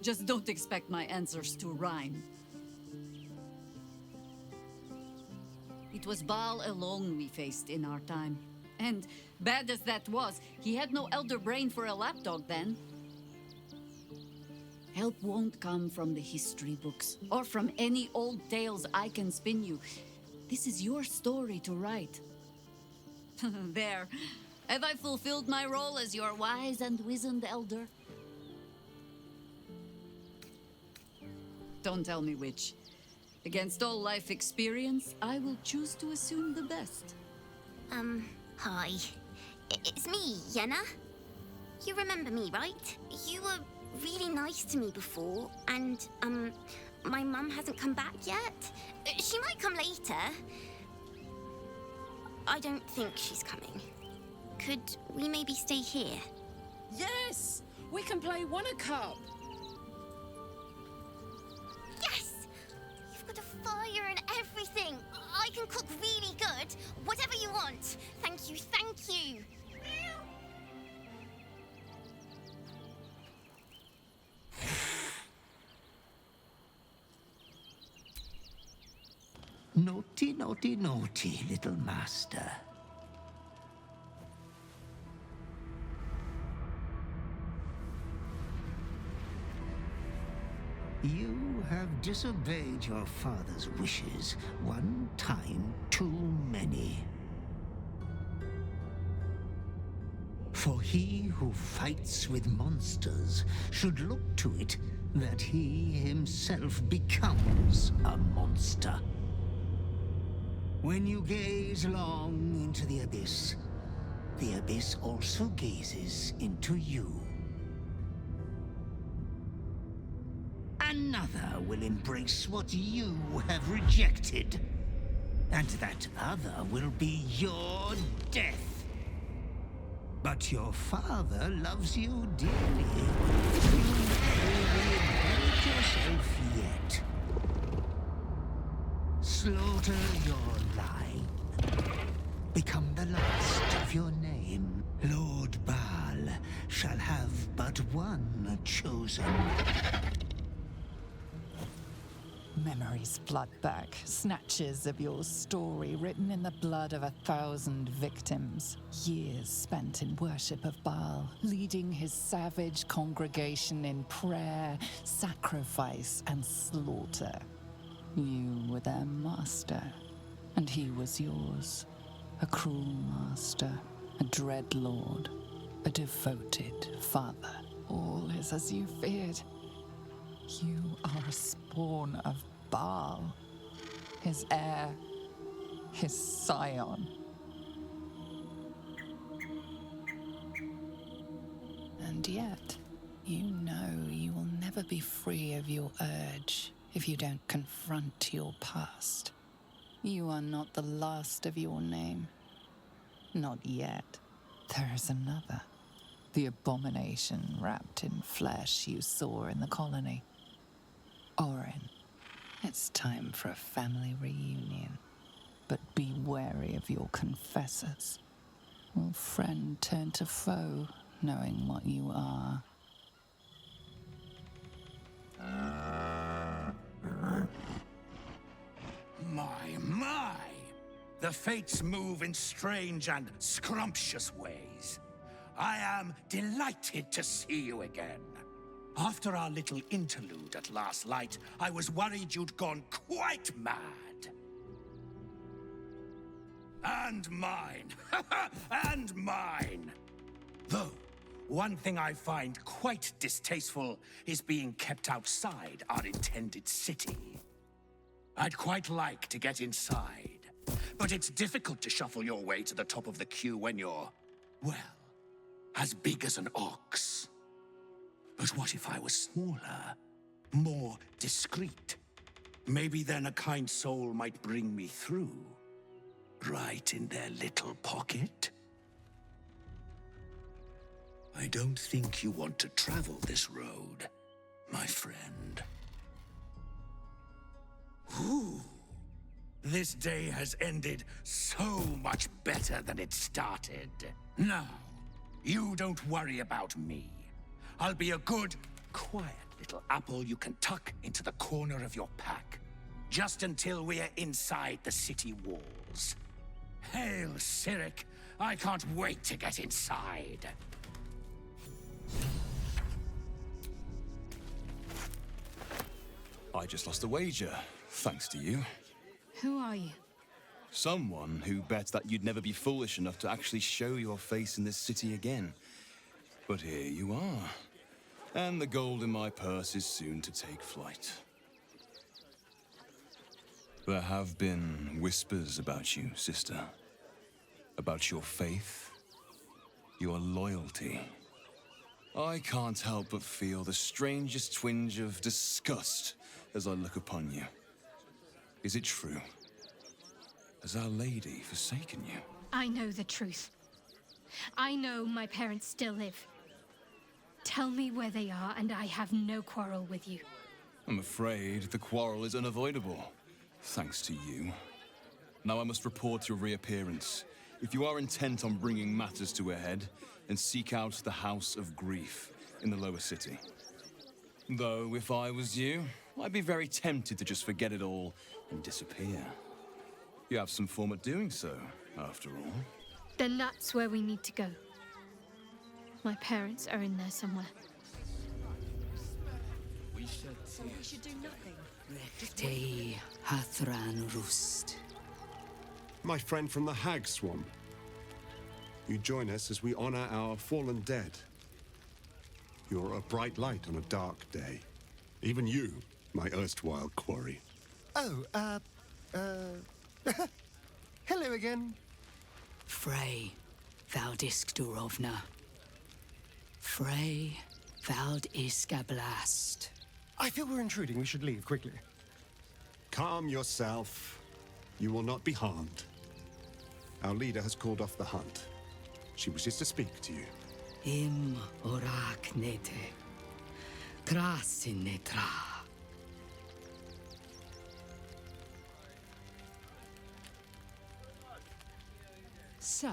Just don't expect my answers to rhyme. It was Baal alone we faced in our time. And bad as that was, he had no elder brain for a lapdog then. Help won't come from the history books, or from any old tales I can spin you. This is your story to write. There. Have I fulfilled my role as your wise and wizened elder? Don't tell me which. Against all life experience, I will choose to assume the best. Hi. It's me, Yenna. You remember me, right? You were really nice to me before, and, my mum hasn't come back yet. She might come later. I don't think she's coming. Could we maybe stay here? Yes! We can play Wanna Cup! Yes! You've got a fire and everything! I can cook really good! Whatever you want! Thank you, thank you! Naughty, naughty, naughty, little master. You have disobeyed your father's wishes one time too many. For he who fights with monsters should look to it that he himself becomes a monster. When you gaze long into the abyss also gazes into you. Another will embrace what you have rejected. And that other will be your death. But your father loves you dearly. You may reinvent yourself yet. Slaughter your line. Become the last of your name. Lord Baal shall have but one chosen. Memories flood back, snatches of your story written in the blood of 1,000 victims. Years spent in worship of Baal, leading his savage congregation in prayer, sacrifice, and slaughter. You were their master, and he was yours. A cruel master, a dread lord, a devoted father. All is as you feared. You are a spawn of Baal, his heir, his scion. And yet, you know you will never be free of your urge if you don't confront your past. You are not the last of your name. Not yet. There is another. The abomination wrapped in flesh you saw in the colony. Orin, it's time for a family reunion. But be wary of your confessors. Will friend turn to foe, knowing what you are? My! The fates move in strange and scrumptious ways. I am delighted to see you again. After our little interlude at last light, I was worried you'd gone quite mad. And mine. And mine. Though, one thing I find quite distasteful is being kept outside our intended city. I'd quite like to get inside, but it's difficult to shuffle your way to the top of the queue when you're, well, as big as an ox. But what if I was smaller, more discreet? Maybe then a kind soul might bring me through, right in their little pocket. I don't think you want to travel this road, my friend. Ooh. This day has ended so much better than it started. Now, you don't worry about me. I'll be a good, quiet little apple you can tuck into the corner of your pack, just until we're inside the city walls. Hail, Cyric! I can't wait to get inside. I just lost a wager, thanks to you. Who are you? Someone who bet that you'd never be foolish enough to actually show your face in this city again. But here you are. And the gold in my purse is soon to take flight. There have been whispers about you, sister. About your faith, your loyalty. I can't help but feel the strangest twinge of disgust as I look upon you. Is it true? Has Our Lady forsaken you? I know the truth. I know my parents still live. Tell me where they are, and I have no quarrel with you. I'm afraid the quarrel is unavoidable, thanks to you. Now I must report your reappearance. If you are intent on bringing matters to a head, then seek out the House of Grief in the lower city. Though, if I was you, I'd be very tempted to just forget it all and disappear. You have some form at doing so, after all. Then that's where we need to go. My parents are in there somewhere. We should do nothing. Recte Hathran Rust. My friend from the Hag Swamp. You join us as we honor our fallen dead. You're a bright light on a dark day. Even you, my erstwhile quarry. Oh, hello again. Frey, Vald Iskdurovna. Frey, Vald Iskablast. I feel we're intruding. We should leave quickly. Calm yourself. You will not be harmed. Our leader has called off the hunt. She wishes to speak to you. Im orak nete. Krasin netra. So,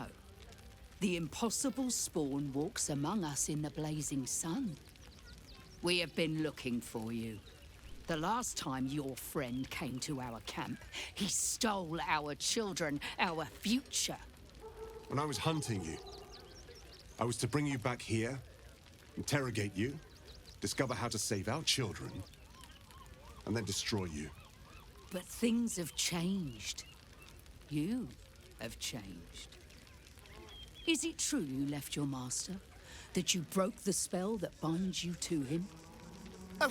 the impossible spawn walks among us in the blazing sun. We have been looking for you. The last time your friend came to our camp, he stole our children, our future. When I was hunting you, I was to bring you back here, interrogate you, discover how to save our children, and then destroy you. But things have changed. You have changed. Is it true you left your master? That you broke the spell that binds you to him?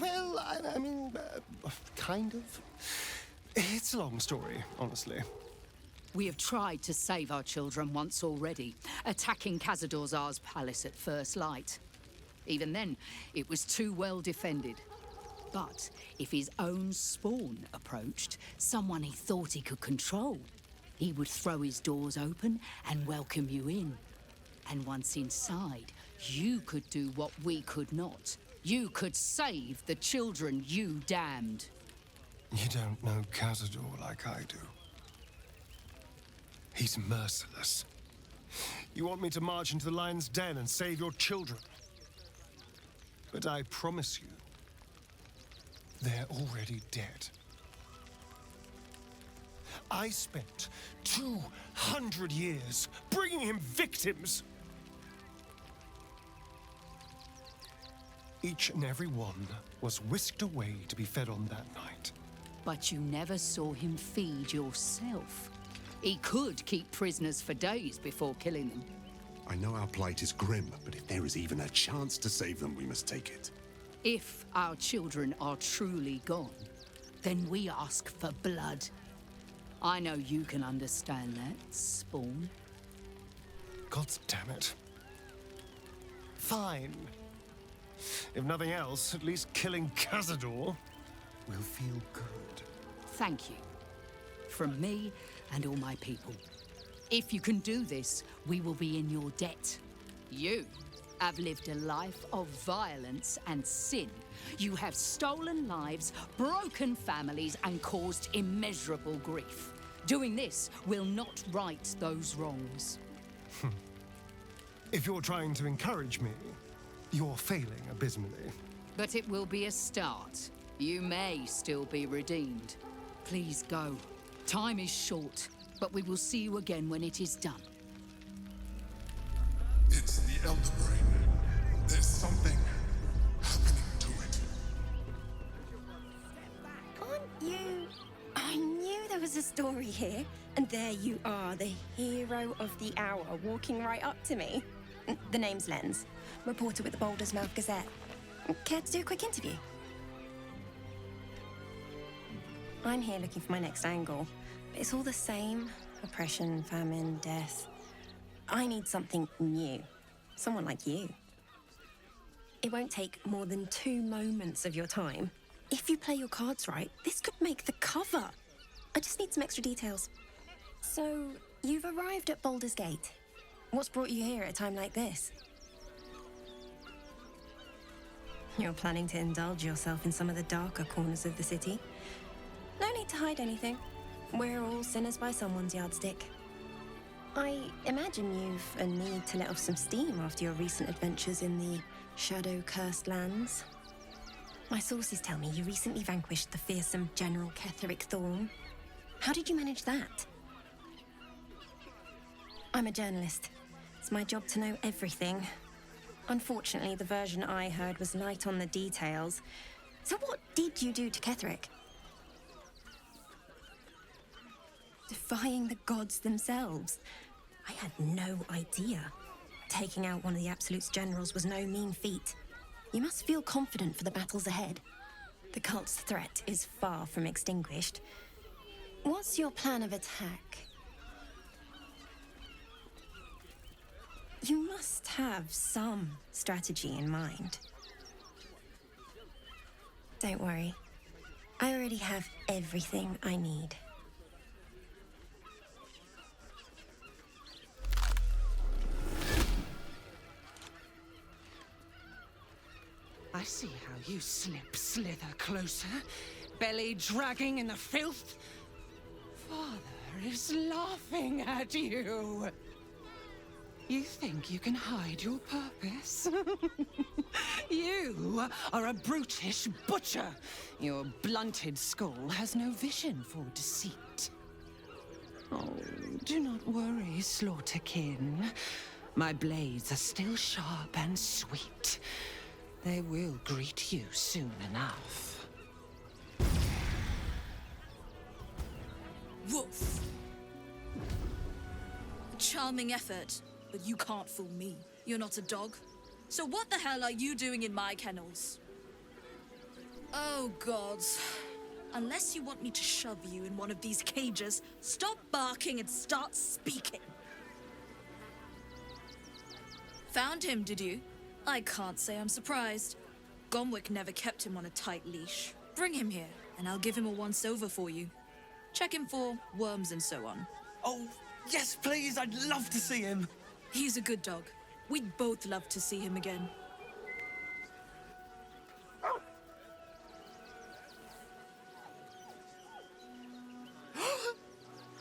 Well, I mean, kind of. It's a long story, honestly. We have tried to save our children once already, attacking Khazad-dûr's palace at first light. Even then, it was too well defended. But if his own spawn approached, someone he thought he could control, he would throw his doors open and welcome you in. And once inside, you could do what we could not. You could save the children you damned. You don't know Khazad-dûr like I do. He's merciless. You want me to march into the lion's den and save your children? But I promise you, they're already dead. I spent 200 years bringing him victims. Each and every one was whisked away to be fed on that night. But you never saw him feed yourself. He could keep prisoners for days before killing them. I know our plight is grim, but if there is even a chance to save them, we must take it. If our children are truly gone, then we ask for blood. I know you can understand that, Spawn. God damn it. Fine. If nothing else, at least killing Khazad-dûr will feel good. Thank you. From me and all my people. If you can do this, we will be in your debt. You have lived a life of violence and sin. You have stolen lives, broken families, and caused immeasurable grief. Doing this will not right those wrongs. If you're trying to encourage me, you're failing abysmally. But it will be a start. You may still be redeemed. Please go. Time is short, but we will see you again when it is done. It's the Elder Brain. There's something happening to it. Aren't you? I knew there was a story here, and there you are, the hero of the hour, walking right up to me. The name's Lens, reporter with the Baldur's Mouth Gazette. Care to do a quick interview? I'm here looking for my next angle, but it's all the same. Oppression, famine, death. I need something new. Someone like you. It won't take more than 2 moments of your time. If you play your cards right, this could make the cover. I just need some extra details. So, you've arrived at Baldur's Gate. What's brought you here at a time like this? You're planning to indulge yourself in some of the darker corners of the city. No need to hide anything. We're all sinners by someone's yardstick. I imagine you've a need to let off some steam after your recent adventures in the shadow-cursed lands. My sources tell me you recently vanquished the fearsome General Ketheric Thorn. How did you manage that? I'm a journalist. It's my job to know everything. Unfortunately, the version I heard was light on the details. So what did you do to Ketheric? Defying the gods themselves. I had no idea. Taking out one of the Absolute's generals was no mean feat. You must feel confident for the battles ahead. The cult's threat is far from extinguished. What's your plan of attack? You must have some strategy in mind. Don't worry. I already have everything I need. I see how you slither closer, belly dragging in the filth. Father is laughing at you. You think you can hide your purpose? You are a brutish butcher. Your blunted skull has no vision for deceit. Oh, do not worry, Slaughterkin. My blades are still sharp and sweet. They will greet you soon enough. Woof! Charming effort, but you can't fool me. You're not a dog. So what the hell are you doing in my kennels? Oh, gods. Unless you want me to shove you in one of these cages, stop barking and start speaking. Found him, did you? I can't say I'm surprised. Gomwick never kept him on a tight leash. Bring him here, and I'll give him a once-over for you. Check him for worms and so on. Oh, yes, please. I'd love to see him. He's a good dog. We'd both love to see him again.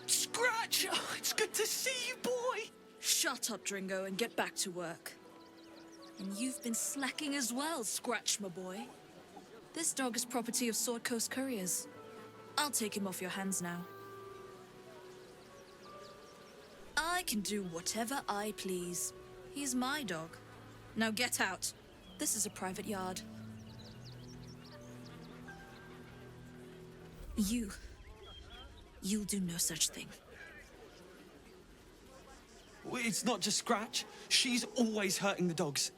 Scratch! Oh, it's good to see you, boy! Shut up, Dringo, and get back to work. And you've been slacking as well, Scratch, my boy. This dog is property of Sword Coast Couriers. I'll take him off your hands now. I can do whatever I please. He's my dog. Now get out. This is a private yard. You'll do no such thing. It's not just Scratch. She's always hurting the dogs.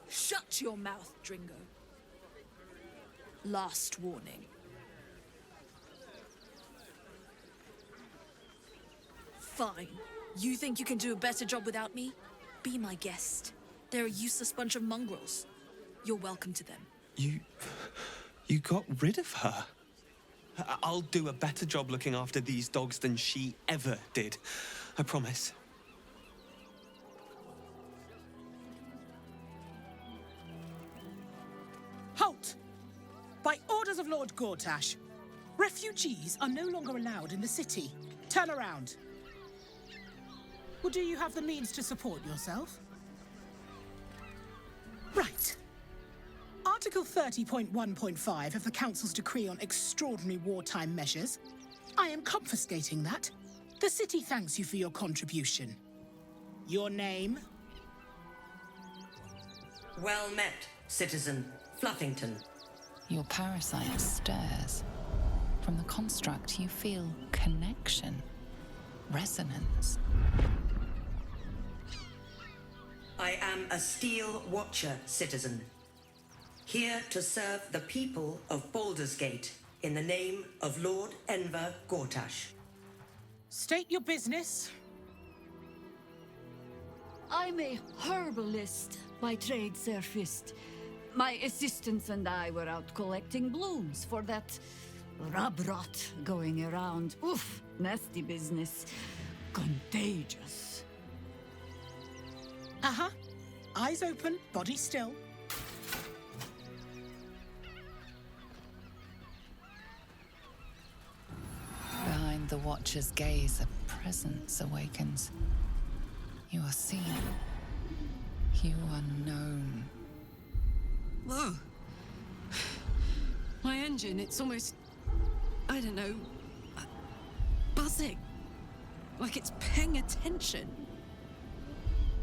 Shut your mouth, Dringo. Last warning. Fine. You think you can do a better job without me? Be my guest. They're a useless bunch of mongrels. You're welcome to them. You got rid of her? I'll do a better job looking after these dogs than she ever did. I promise. Halt! By orders of Lord Gortash, refugees are no longer allowed in the city. Turn around. Or do you have the means to support yourself? Right. Article 30.1.5 of the Council's Decree on Extraordinary Wartime Measures. I am confiscating that. The city thanks you for your contribution. Your name? Well met, Citizen Fluffington. Your parasite stirs. From the construct, you feel connection, resonance. I am a Steel Watcher, Citizen. Here to serve the people of Baldur's Gate in the name of Lord Enver Gortash. State your business. I'm a herbalist by trade, Sir Fist. My assistants and I were out collecting blooms for that rub rot going around. Oof, nasty business. Contagious. Uh-huh. Eyes open, body still. Behind the Watcher's gaze, a presence awakens. You are seen. You are known. Whoa. My engine, it's almost, I don't know, buzzing. Like it's paying attention.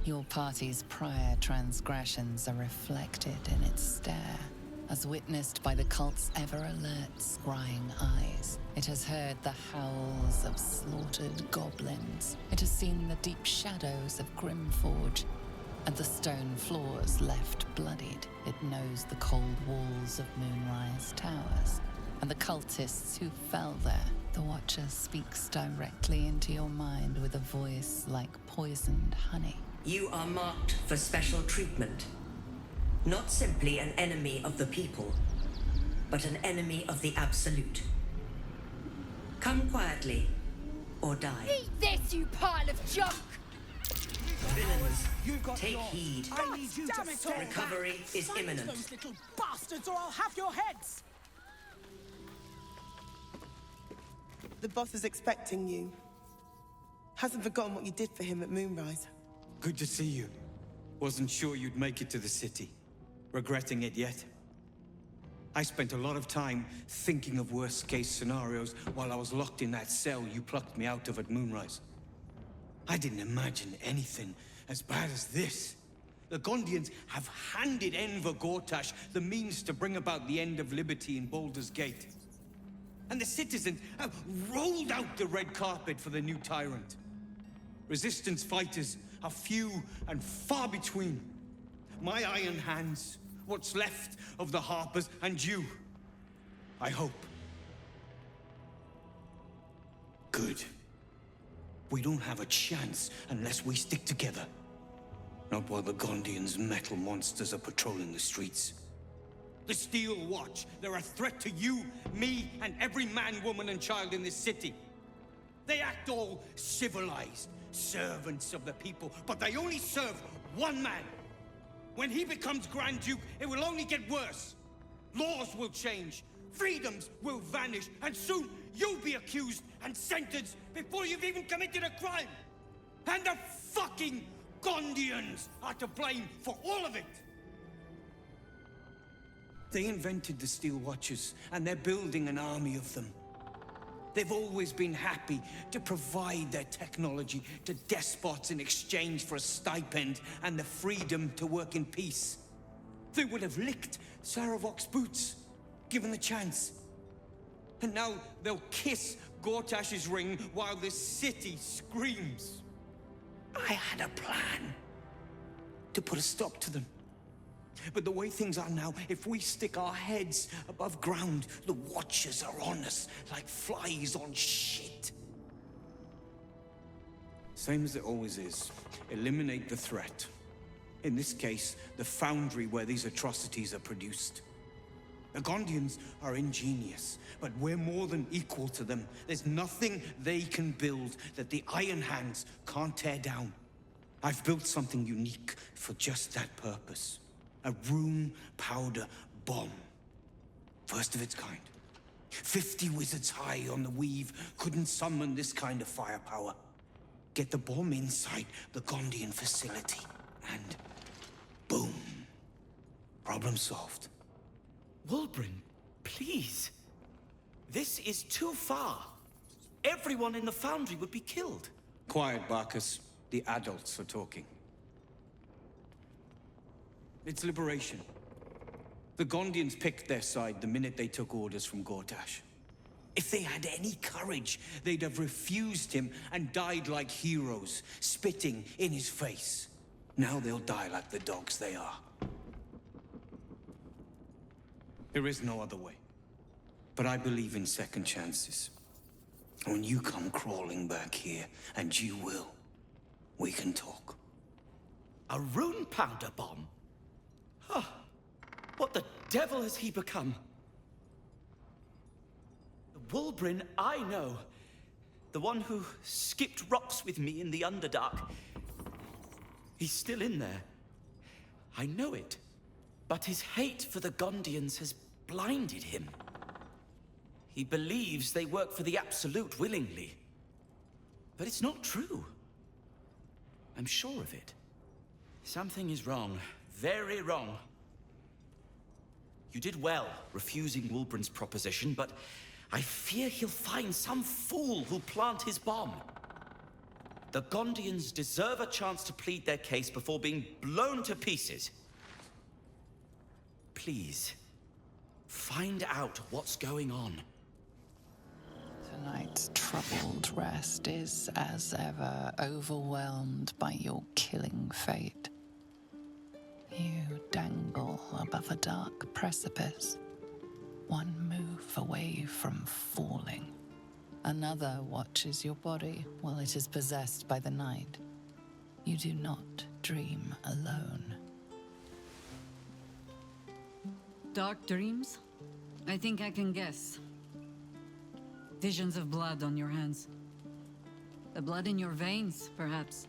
Your party's prior transgressions are reflected in its stare, as witnessed by the cult's ever-alert, scrying eyes. It has heard the howls of slaughtered goblins. It has seen the deep shadows of Grimforge, and the stone floors left bloodied. It knows the cold walls of Moonrise Towers, and the cultists who fell there. The Watcher speaks directly into your mind with a voice like poisoned honey. You are marked for special treatment. Not simply an enemy of the people, but an enemy of the Absolute. Come quietly, or die. Eat this, you pile of junk! Villains, take heed. I need you to stay Recovery back. is Silence imminent. those little bastards, or I'll have your heads! The boss is expecting you. Hasn't forgotten what you did for him at Moonrise. Good to see you. Wasn't sure you'd make it to the city. Regretting it yet? I spent a lot of time thinking of worst-case scenarios while I was locked in that cell you plucked me out of at Moonrise. I didn't imagine anything as bad as this. The Gondians have handed Enver Gortash the means to bring about the end of liberty in Baldur's Gate. And the citizens have rolled out the red carpet for the new tyrant. Resistance fighters are few and far between. My iron hands, what's left of the Harpers, and you. I hope. Good. We don't have a chance unless we stick together. Not while the Gondians' metal monsters are patrolling the streets. The Steel Watch, they're a threat to you, me, and every man, woman, and child in this city. They act all civilized, servants of the people, but they only serve one man. When he becomes Grand Duke, it will only get worse. Laws will change, freedoms will vanish, and soon you'll be accused and sentenced before you've even committed a crime. And the fucking Gondians are to blame for all of it. They invented the Steel Watchers, and they're building an army of them. They've always been happy to provide their technology to despots in exchange for a stipend and the freedom to work in peace. They would have licked Saravok's boots, given the chance. And now they'll kiss Gortash's ring while this city screams. I had a plan to put a stop to them. But the way things are now, if we stick our heads above ground, the Watchers are on us like flies on shit. Same as it always is. Eliminate the threat. In this case, the foundry where these atrocities are produced. The Gondians are ingenious, but we're more than equal to them. There's nothing they can build that the Iron Hands can't tear down. I've built something unique for just that purpose. A rune powder bomb. First of its kind. 50 wizards high on the weave couldn't summon this kind of firepower. Get the bomb inside the Gondian facility, and boom. Problem solved. Wulbren, please. This is too far. Everyone in the foundry would be killed. Quiet, Barkus. The adults are talking. It's liberation. The Gondians picked their side the minute they took orders from Gortash. If they had any courage, they'd have refused him and died like heroes, spitting in his face. Now they'll die like the dogs they are. There is no other way. But I believe in second chances. When you come crawling back here, and you will, we can talk. A rune powder bomb? Huh. What the devil has he become? The Wulbren I know. The one who skipped rocks with me in the Underdark. He's still in there. I know it. But his hate for the Gondians has blinded him. He believes they work for the Absolute willingly. But it's not true. I'm sure of it. Something is wrong. Very wrong. You did well refusing Wulbren's proposition, but I fear he'll find some fool who'll plant his bomb. The Gondians deserve a chance to plead their case before being blown to pieces. Please, find out what's going on. Tonight's troubled rest is, as ever, overwhelmed by your killing fate. You dangle above a dark precipice, one move away from falling. Another watches your body while it is possessed by the night. You do not dream alone. Dark dreams? I think I can guess. Visions of blood on your hands. The blood in your veins, perhaps.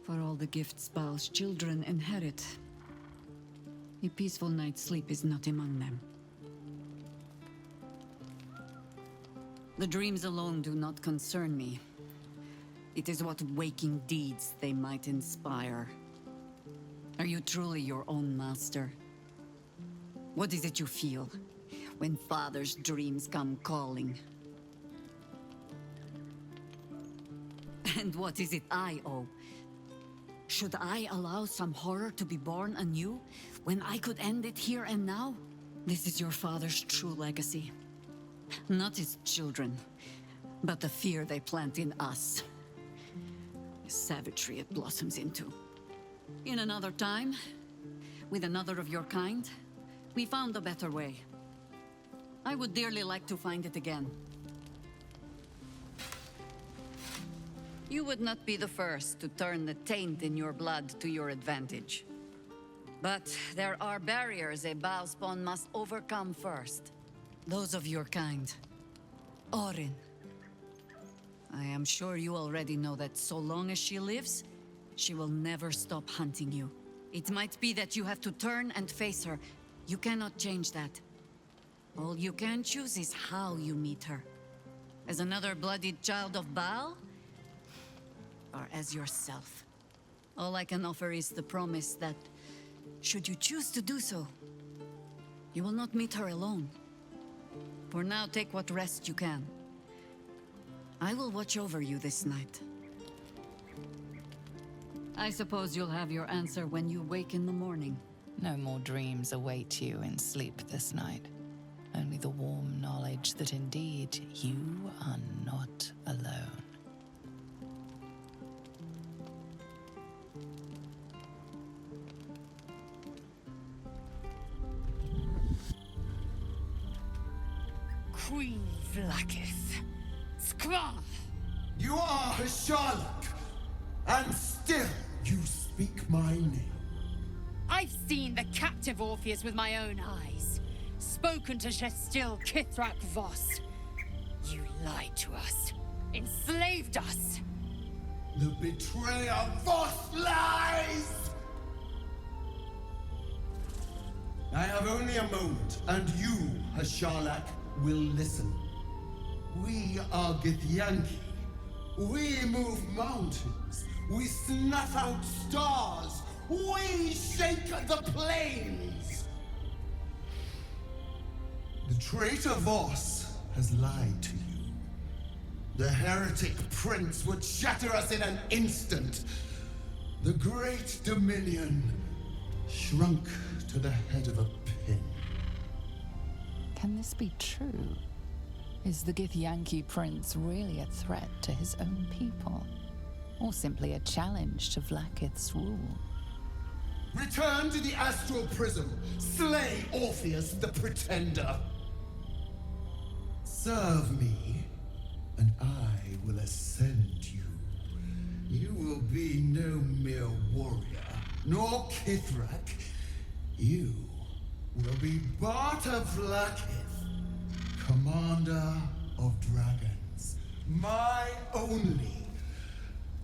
For all the gifts Baal's children inherit, a peaceful night's sleep is not among them. The dreams alone do not concern me. It is what waking deeds they might inspire. Are you truly your own master? What is it you feel when father's dreams come calling? And what is it I owe? Should I allow some horror to be born anew when I could end it here and now? This is your father's true legacy. Not his children, but the fear they plant in us. The savagery it blossoms into. In another time, with another of your kind, we found a better way. I would dearly like to find it again. You would not be the first to turn the taint in your blood to your advantage. But there are barriers a Balspawn must overcome first. Those of your kind. Orin. I am sure you already know that so long as she lives, she will never stop hunting you. It might be that you have to turn and face her. You cannot change that. All you can choose is how you meet her. As another bloodied child of Baal? Or as yourself? All I can offer is the promise that, should you choose to do so, you will not meet her alone. For now, take what rest you can. I will watch over you this night. I suppose you'll have your answer when you wake in the morning. No more dreams await you in sleep this night. Only the warm knowledge that indeed you are not alone. Queen Vlaakith. Skra! You are Hasharlok, and still you speak my name. I've seen the captive Orpheus with my own eyes. Spoken to Shestil Kithrak Voss. You lied to us. Enslaved us. The betrayer Voss lies! I have only a moment, and you, Hasharlok, will listen. We are Githyanki. We move mountains. We snuff out stars. We shake the plains. The traitor Voss has lied to you. The heretic prince would shatter us in an instant. The great Dominion shrunk to the head of a pin. Can this be true? Is the Githyanki prince really a threat to his own people? Or simply a challenge to Vlaakith's rule? Return to the astral prism. Slay Orpheus the Pretender. Serve me, and I will ascend you. You will be no mere warrior, nor Kithrak. You will be Barta Vlaakith, commander of dragons. My only,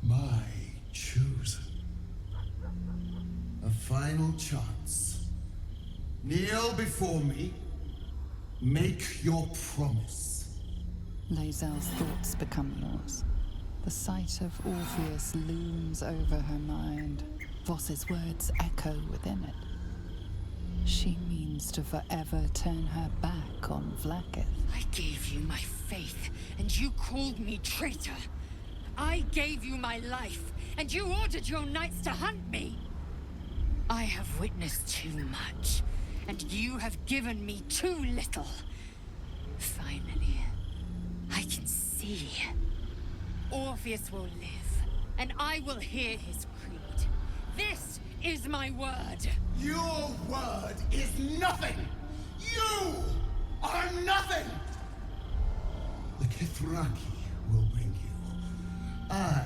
my chosen. A final chance. Kneel before me. Make your promise. Lae'zel's thoughts become yours. The sight of Orpheus looms over her mind. Voss's words echo within it. She means to forever turn her back on Vlaakith. I gave you my faith, and you called me traitor. I gave you my life, and you ordered your knights to hunt me. I have witnessed too much, and you have given me too little. Finally, I can see. Orpheus will live, and I will hear his creed. This is my word. Your word is nothing! You are nothing! The Kithraki will bring you. I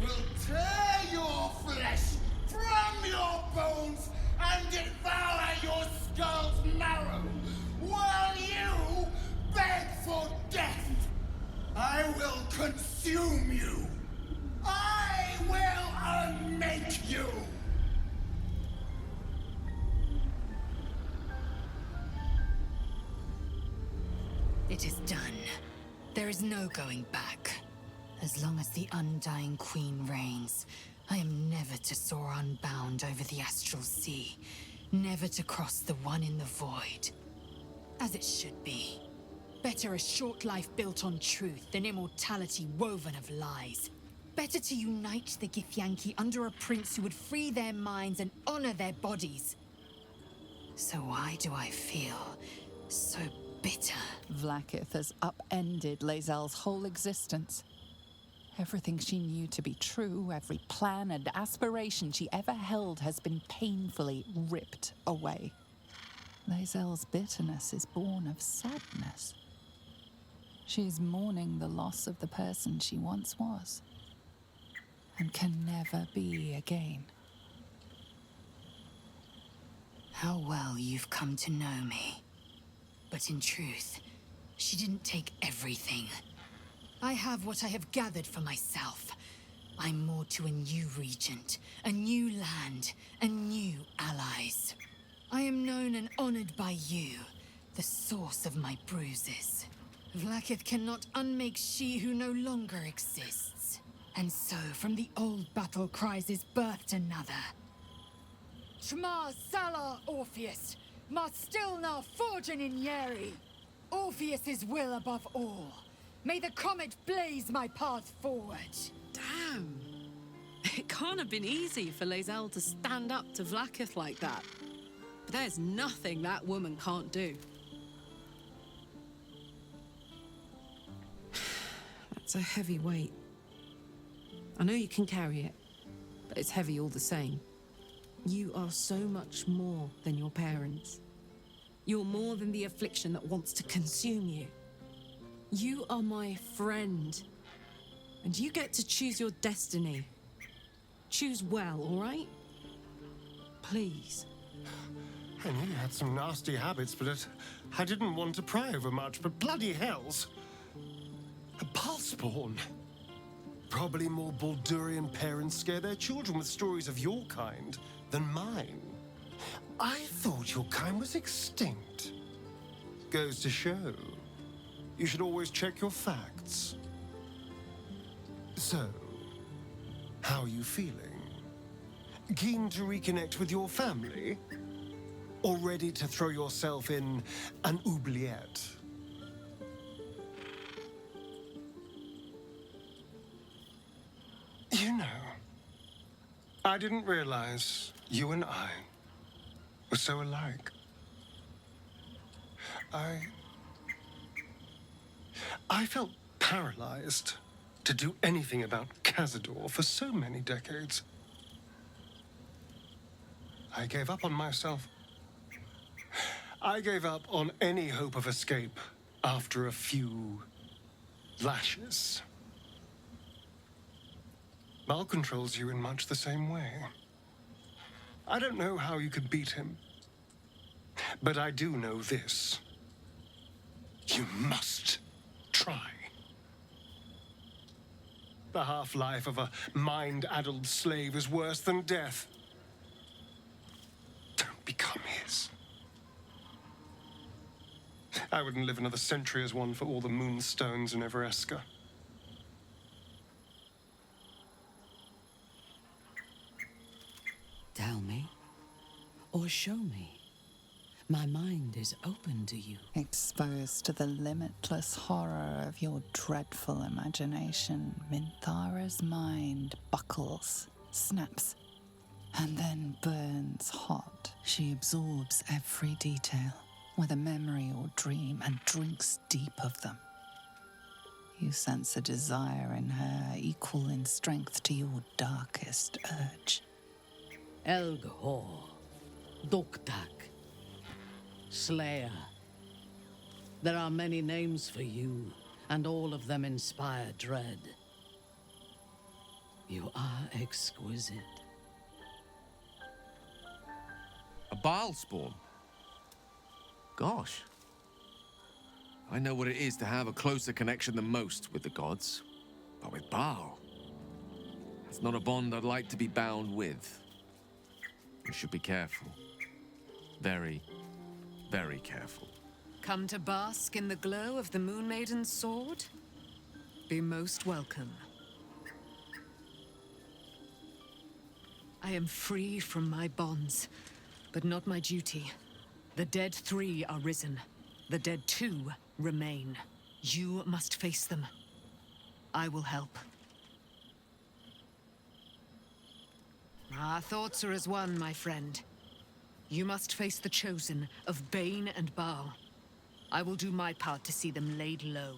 will tear your flesh from your bones and devour your skull's marrow, while you beg for death. I will consume you. I will unmake you. It is done. There is no going back. As long as the Undying Queen reigns, I am never to soar unbound over the astral sea, never to cross the one in the void. As it should be. Better a short life built on truth than immortality woven of lies. Better to unite the Githyanki under a prince who would free their minds and honor their bodies. So why do I feel so bitter? Vlaakith has upended Lae'zel's whole existence. Everything she knew to be true, every plan and aspiration she ever held has been painfully ripped away. Lae'zel's bitterness is born of sadness. She's mourning the loss of the person she once was, and can never be again. How well you've come to know me. But in truth, she didn't take everything. I have what I have gathered for myself. I'm moored to a new regent, a new land, and new allies. I am known and honored by you, the source of my bruises. Vlaakith cannot unmake she who no longer exists. And so, from the old battle cries is birthed another. Shma Salar Orpheus, Ma Stilnar Forgin in Yeri. Orpheus's will above all. May the comet blaze my path forward. Damn. It can't have been easy for Lae'zel to stand up to Vlaakith like that. But there's nothing that woman can't do. That's a heavy weight. I know you can carry it, but it's heavy all the same. You are so much more than your parents. You're more than the affliction that wants to consume you. You are my friend, and you get to choose your destiny. Choose well, all right? Please. I knew you had some nasty habits, but I didn't want to pry over much, but bloody hells. A Balspawn. Probably more Baldurian parents scare their children with stories of your kind than mine. I thought your kind was extinct. Goes to show. You should always check your facts. So, how are you feeling? Keen to reconnect with your family? Or ready to throw yourself in an oubliette? You know, I didn't realize you and I were so alike. I felt paralyzed to do anything about Cazador for so many decades. I gave up on myself. I gave up on any hope of escape after a few lashes. Mal controls you in much the same way. I don't know how you could beat him, but I do know this. You must try. The half-life of a mind-addled slave is worse than death. Don't become his. I wouldn't live another century as one for all the moonstones in Evereska. Tell me, or show me. My mind is open to you. Exposed to the limitless horror of your dreadful imagination, Minthara's mind buckles, snaps, and then burns hot. She absorbs every detail, whether memory or dream, and drinks deep of them. You sense a desire in her equal in strength to your darkest urge. Elghor, Doktak, Slayer. There are many names for you, and all of them inspire dread. You are exquisite. A Balspawn? Gosh. I know what it is to have a closer connection than most with the gods. But with Baal, it's not a bond I'd like to be bound with. You should be careful. Very, very careful. Come to bask in the glow of the Moon Maiden's sword? Be most welcome. I am free from my bonds, but not my duty. The dead 3 are risen. The dead 2 remain. You must face them. I will help. Our thoughts are as one, my friend. You must face the chosen of Bane and Baal. I will do my part to see them laid low.